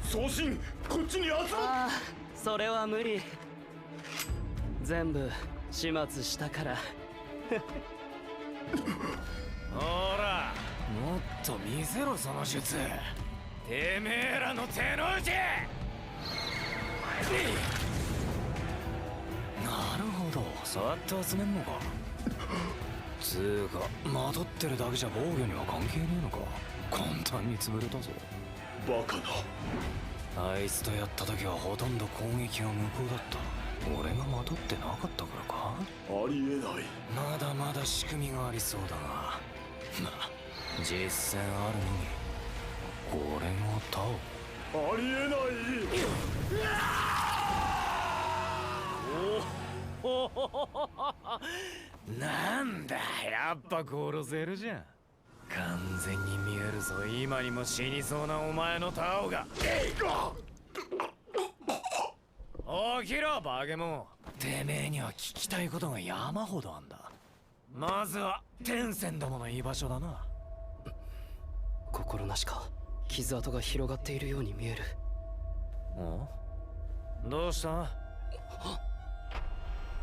N: 送信こっちに集
M: ま。ああ、それは無理。全部始末したから。
R: ほら、もっと見せろその術。てめえらの手の内。なるほど、そうやって集めんのか。つうか、まとってるだけじゃ防御には関係ねえのか。簡単に潰れたぞ。
N: バカな。
R: あいつとやった時はほとんど攻撃が無効だった。俺がまとってなかったからか。
N: ありえない。
R: まだまだ仕組みがありそうだが、まあ実戦あるのに。これがタオ。
N: ありえない。
R: なんだ、やっぱ殺せるじゃん。完全に見えるぞ、今にも死にそうなお前のタオが。起きろバケモン。てめえには聞きたいことが山ほどあんだ。まずは天線どもの居場所だな。
M: 心なしか傷跡が広がっているように見える。
R: どうした？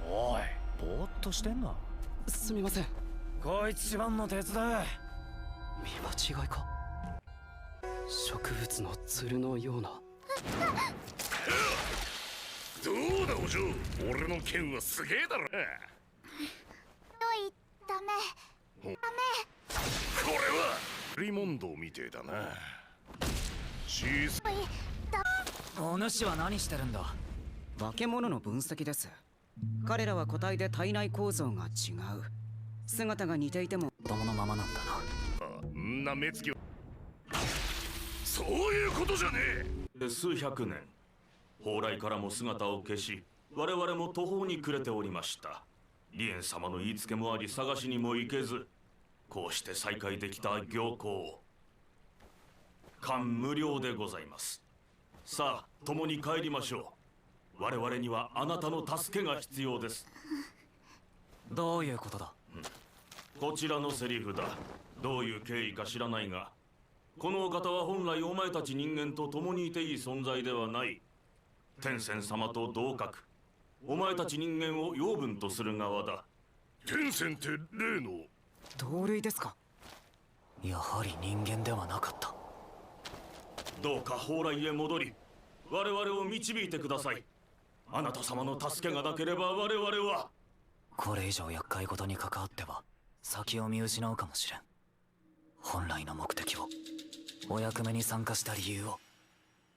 R: おい、ぼーっとしてんな。
M: すみません。
R: こいつ一番の手伝い。
M: 見間違いか。植物のつるのような。
Q: どうだお嬢、俺の剣はすげえだろな。
I: ダメ。
Q: これはリモンドみてえだな。シーズ
S: お主は何してるんだ？化け物の分析です。彼らは個体で体内構造が違う。姿が似ていても
M: 子供のままなんだ
Q: な。んな目つきはそういうことじゃねえ。
O: 数百年、蓬莱からも姿を消し、我々も途方に暮れておりました。リエン様の言いつけもあり、探しにも行けず、こうして再会できた行幸。感無量でございます。さあ、共に帰りましょう。我々にはあなたの助けが必要です。
R: どういうことだ？
O: こちらのセリフだ。どういう経緯か知らないが、このお方は本来お前たち人間と共にいていい存在ではない。天仙様と同格。お前たち人間を養分とする側だ。
Q: 天仙って例の
S: 同類ですか？
R: やはり人間ではなかった。
O: どうか蓬莱へ戻り、我々を導いてください。あなた様の助けがなければ我々は。
R: これ以上厄介事に関わっては先を見失うかもしれん。本来の目的を、お役目に参加した理由を、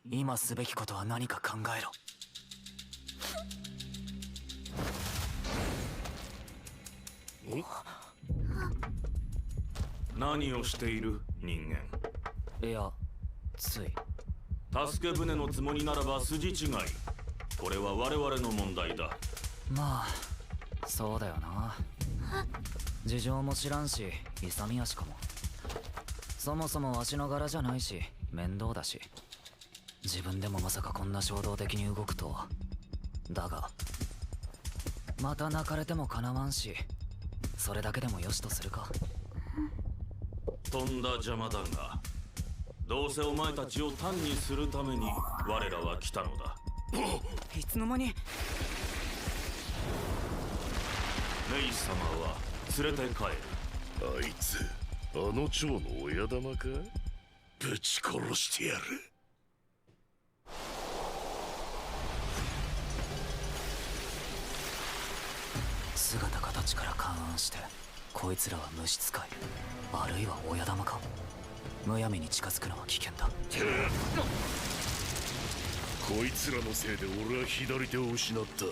R: 今すべきことは何か考えろ。
O: 何をしている人間？
R: いや、つい。
O: 助け舟のつもりならば筋違い。これは我々の問題だ。
R: まあそうだよな。事情も知らんし勇み足かも。そもそもわしの柄じゃないし面倒だし、自分でもまさかこんな衝動的に動くとは。だがまた泣かれてもかなわんし、それだけでもよしとするか。
O: とんだ邪魔だが、どうせお前たちを単にするために我らは来たのだ。
S: いつの間に。
O: メイ様は連れて帰る。
Q: あいつあの蝶の親玉か？ぶち殺してやる。
R: 姿形から勘案して、こいつらは虫使い、あるいは親玉か。むやみに近づくのは危険だ。
Q: こいつらのせいで俺は左手を失った。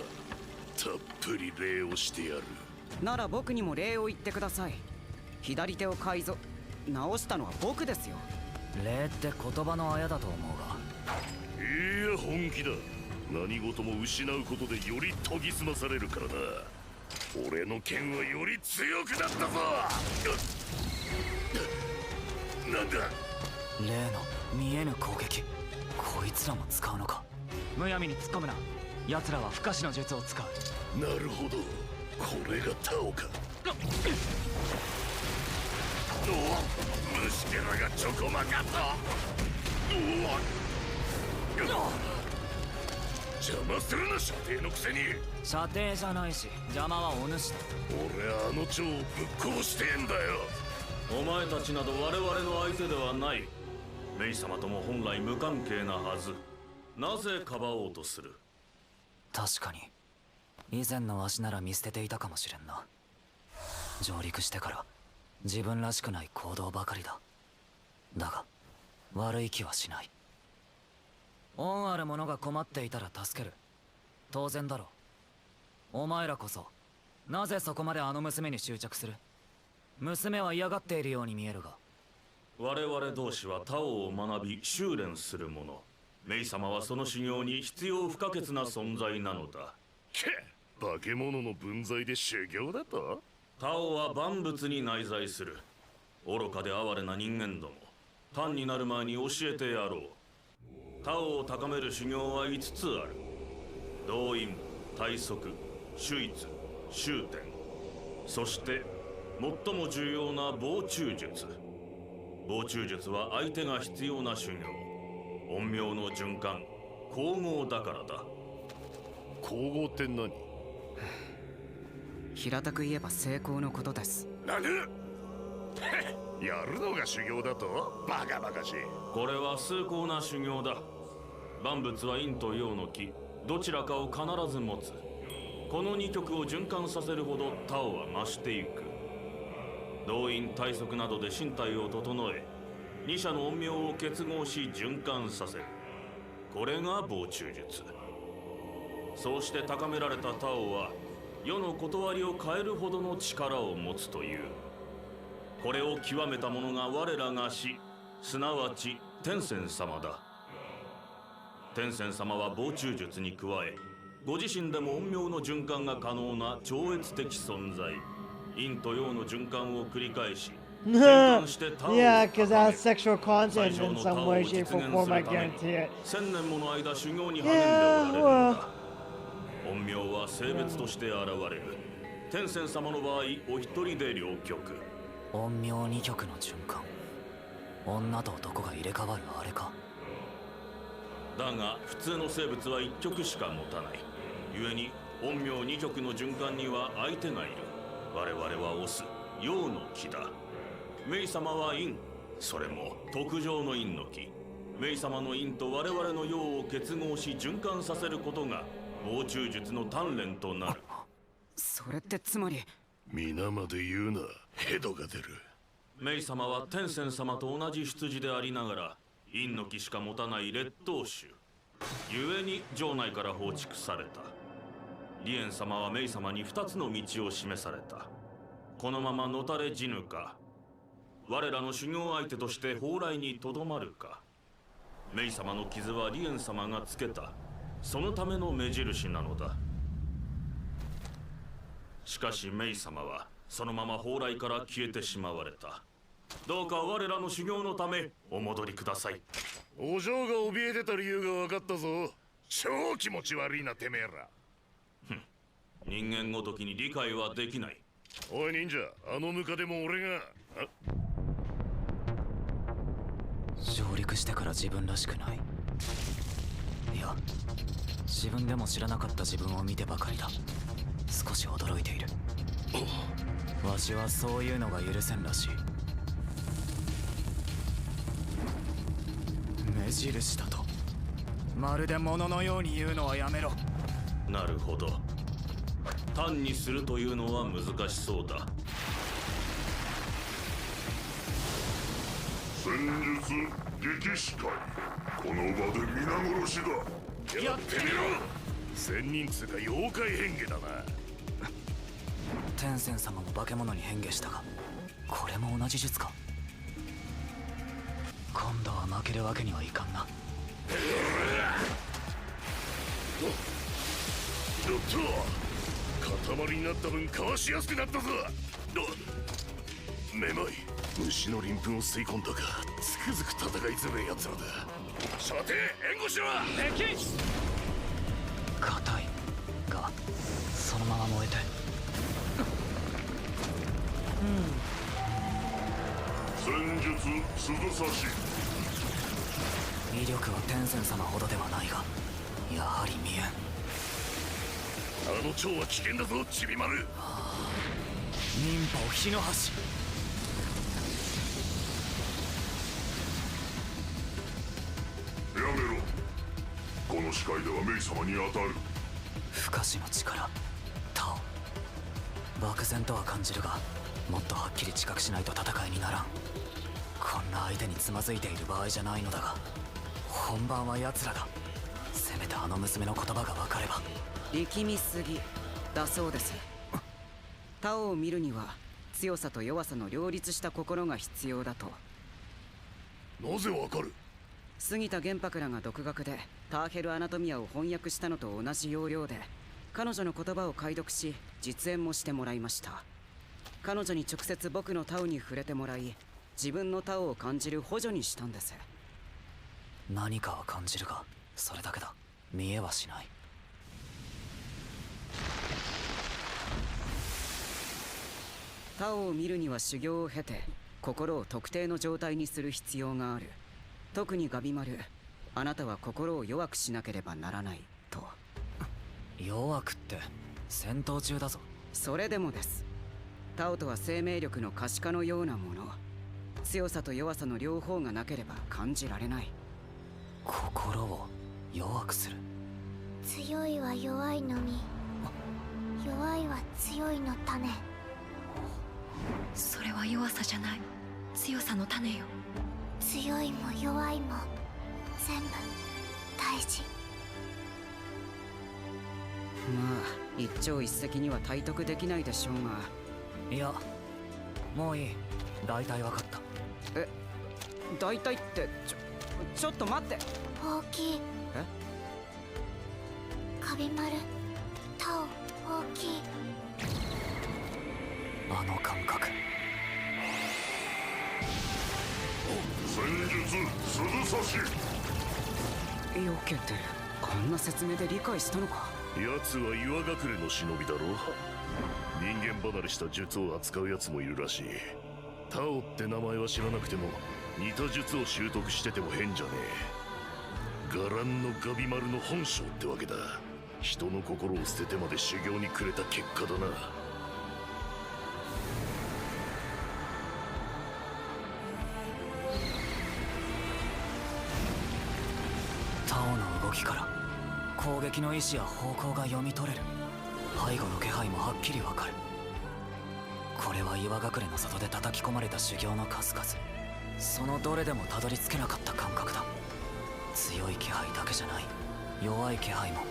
Q: たっぷり礼をしてやる。
S: なら僕にも礼を言ってください。左手を直したのは僕ですよ。
R: 礼って言葉のあやだと思うが。
Q: いや本気だ。何事も失うことでより研ぎ澄まされるからな。俺の剣はより強くなったぞ。なんだ？
R: 例の見えぬ攻撃、こいつらも使うのか。むやみに突っ込むな。奴らは不可視の術を使う。
Q: なるほど、これがタオか。虫けらがちょこまかと。邪魔するな、射程のくせに。
R: 射程じゃないし邪魔はお主だ。
Q: 俺はあの蝶をぶっ殺してんだよ。
O: お前たちなど我々の相手ではない。メイ様とも本来無関係なはず。なぜかばおうとする？
R: 確かに以前のわしなら見捨てていたかもしれんな。上陸してから自分らしくない行動ばかりだ。だが悪い気はしない。恩ある者が困っていたら助ける。当然だろう。お前らこそなぜそこまであの娘に執着する？娘は嫌がっているように見えるが。
O: 我々同士はタオを学び修練する者。メイ様はその修行に必要不可欠な存在なのだ。
Q: 化け物の分際で修行だと？
O: タオは万物に内在する。愚かで哀れな人間ども、単になる前に教えてやろう。タオを高める修行は5つある。動員、体側、手一、周天、そして最も重要な防虫術。防虫術は相手が必要な修行。陰陽の循環、光合だからだ。
Q: 皇后って何？
S: 平たく言えば成功のことです。
Q: 何？やるのが修行だと？バカバカしい。
O: これは崇高な修行だ。万物は陰と陽の気、どちらかを必ず持つ。この2極を循環させるほどタオは増していく。動員体側などで身体を整え、二者の陰陽を結合し循環させる。これが防虫術。そうして高められたタオは世の断りを変えるほどの力を持つという。これを極めた者が我らが師、すなわち天仙様だ。天仙様は防虫術に加え、ご自身でも陰陽の循環が可能な超越的存在。陰と陽の循環を繰り返し、
A: Yeah, because that has sexual content in some way, shape, or form, I guarantee it.
O: 1000年もの間修行に励んでおられるのだ。陰陽は性別として現れる。天仙様の場合、お一人で両極。
R: 陰陽2極の循環。女と男が入れ替わるあれか。
O: だが普通の生物は1極しか持たない。故に陰陽2極の循環には相手がいる。我々はオス、陽の気だ。メイ様は陰、それも特上の陰の気。メイ様の陰と我々の陽を結合し循環させることが防虫術の鍛錬となる。
S: それってつまり、
Q: 皆まで言うな、ヘドが出る。
O: メイ様は天仙様と同じ出自でありながら陰の気しか持たない劣等種。故に城内から放逐された。リエン様はメイ様に2つの道を示された。このままのたれ死ぬか、我らの修行相手として蓬莱にとどまるか。メイ様の傷はリエン様がつけた。そのための目印なのだ。しかしメイ様はそのまま蓬莱から消えてしまわれた。どうか我らの修行のためお戻りください。
Q: お嬢が怯えてた理由が分かったぞ。超気持ち悪いなてめえら。
O: 人間ごときに理解はできない。
Q: おい忍者、あのムカでも俺が。
R: 上陸してから自分らしくない。いや、自分でも知らなかった自分を見てばかりだ。少し驚いている。わしはそういうのが許せんらしい。目印だとまるで物のように言うのはやめろ。
O: なるほど。単にするというのは難しそうだ。
P: 戦術激死会、この場で皆殺しだ。
Q: やってみろ。仙人つうか妖怪変化だな。
R: 天仙様も化け物に変化したが、これも同じ術か。今度は負けるわけにはいかんな。
Q: おっと、塊になった分かわしやすくなったぞ。めまい、虫の鱗粉を吸い込んだか、つくづく戦いづめえやつらだ。さて援護しろ。敵
R: 硬いがそのまま燃えて、
P: 戦術鈴差し。
R: 威力は天仙様ほどではないが、やはり見えん。
Q: あの蝶は危険だぞ、ちびまる。
R: 忍法火の橋。
P: やめろ。この視界ではメイ様に当たる。
R: 不可視の力、タオ。漠然とは感じるが、もっとはっきり知覚しないと戦いにならん。こんな相手につまずいている場合じゃないのだが、本番は奴らだ。せめてあの娘の言葉が分かれば。
S: 力みすぎだそうです。タオを見るには強さと弱さの両立した心が必要だと。
Q: なぜわかる？
S: 杉田玄白らが独学でターヘルアナトミアを翻訳したのと同じ要領で、彼女の言葉を解読し実演もしてもらいました。彼女に直接僕のタオに触れてもらい、自分のタオを感じる補助にしたんです。
R: 何かは感じるが、それだけだ。見えはしない。
S: タオを見るには修行を経て心を特定の状態にする必要がある。特にガビマル、あなたは心を弱くしなければならないと。
R: 弱くって戦闘中だぞ。
S: それでもです。タオとは生命力の可視化のようなもの。強さと弱さの両方がなければ感じられない。
R: 心を弱くする。
I: 強いは弱いのみ、弱いは強いの種。
C: それは弱さじゃない、強さの種よ。
I: 強いも弱いも全部大事。
S: まあ一朝一夕には体得できないでしょうが。
R: いや、もういい。大体わかった。
S: え、大体ってちょっと待って。
I: 大きい。
S: え？
I: カビ丸、タオ、大きい。
R: あの感覚。
P: 戦術鈴差し。
S: よけて、こんな説明で理解したのか。
Q: 奴は岩隠れの忍びだろ。人間離れした術を扱う奴もいるらしい。タオって名前は知らなくても似た術を習得してても変じゃねえ。伽藍のガビ丸の本性ってわけだ。人の心を捨ててまで修行にくれた結果だな。
R: タオの動きから攻撃の意思や方向が読み取れる。背後の気配もはっきりわかる。これは岩隠れの里で叩き込まれた修行の数々。そのどれでもたどり着けなかった感覚だ。強い気配だけじゃない、弱い気配も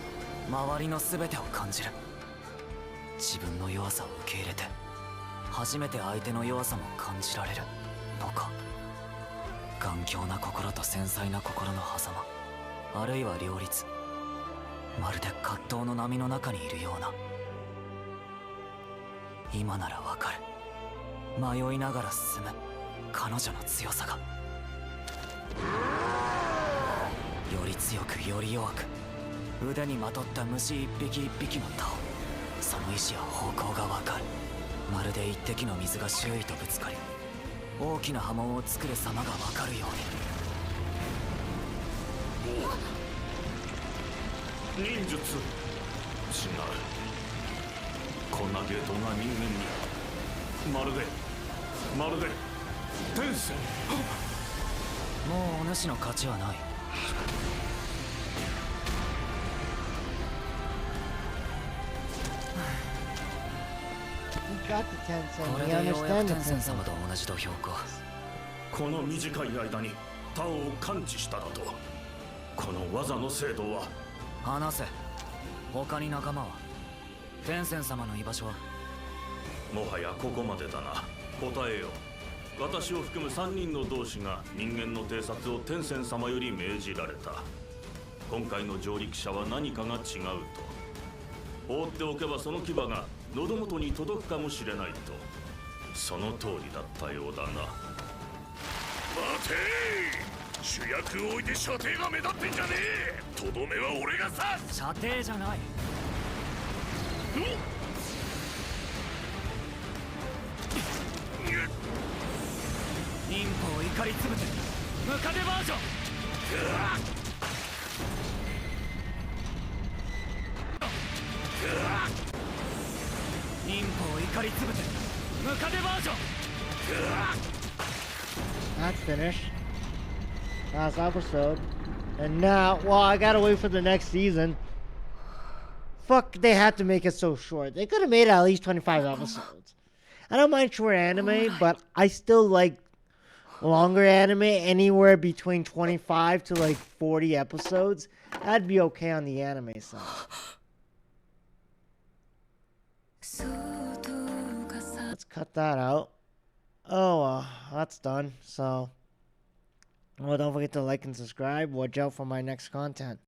R: 周りの全てを感じる。自分の弱さを受け入れて初めて相手の弱さも感じられるのか。頑強な心と繊細な心の狭間、あるいは両立。まるで葛藤の波の中にいるような。今ならわかる。迷いながら進む彼女の強さが。より強くより弱く、腕にまとった虫一匹一匹のタオ。その意志や方向がわかる。まるで一滴の水が周囲とぶつかり大きな波紋を作る様がわかるよ
N: 忍術違う。こんなゲートが人間にまるで天性。
R: もうお主の勝ちはない。
A: こ
R: れでようやく天仙様と同じ土俵か。
N: この短い間にタオを感知しただと。この技の精度は。
R: 話せ。他に仲間は？天仙様の居場所は？
N: もはやここまでだな。答えよ。私を含む3人の同志が人間の偵察を天仙様より命じられた。今回の上陸者は何かが違うと。放っておけばその牙が喉元に届くかもしれないと。その通りだったようだな。
Q: 待てー！主役を置いて射程が目立ってんじゃねえ。とどめは俺が刺す。
R: 射程じゃない。忍法を怒りつぶてムカデバージョン。忍法を怒りつぶてムカデバージョン。
A: That's finished. Last episode. And now, well, I gotta wait for the next season. Fuck, they had to make it so short. They could have made it at least 25 episodes. I don't mind short anime, but I still like longer anime, anywhere between 25 to like 40 episodes. That'd be okay on the anime side. Let's cut that out. Oh, that's done. So, well, don't forget to like and subscribe. Watch out for my next content.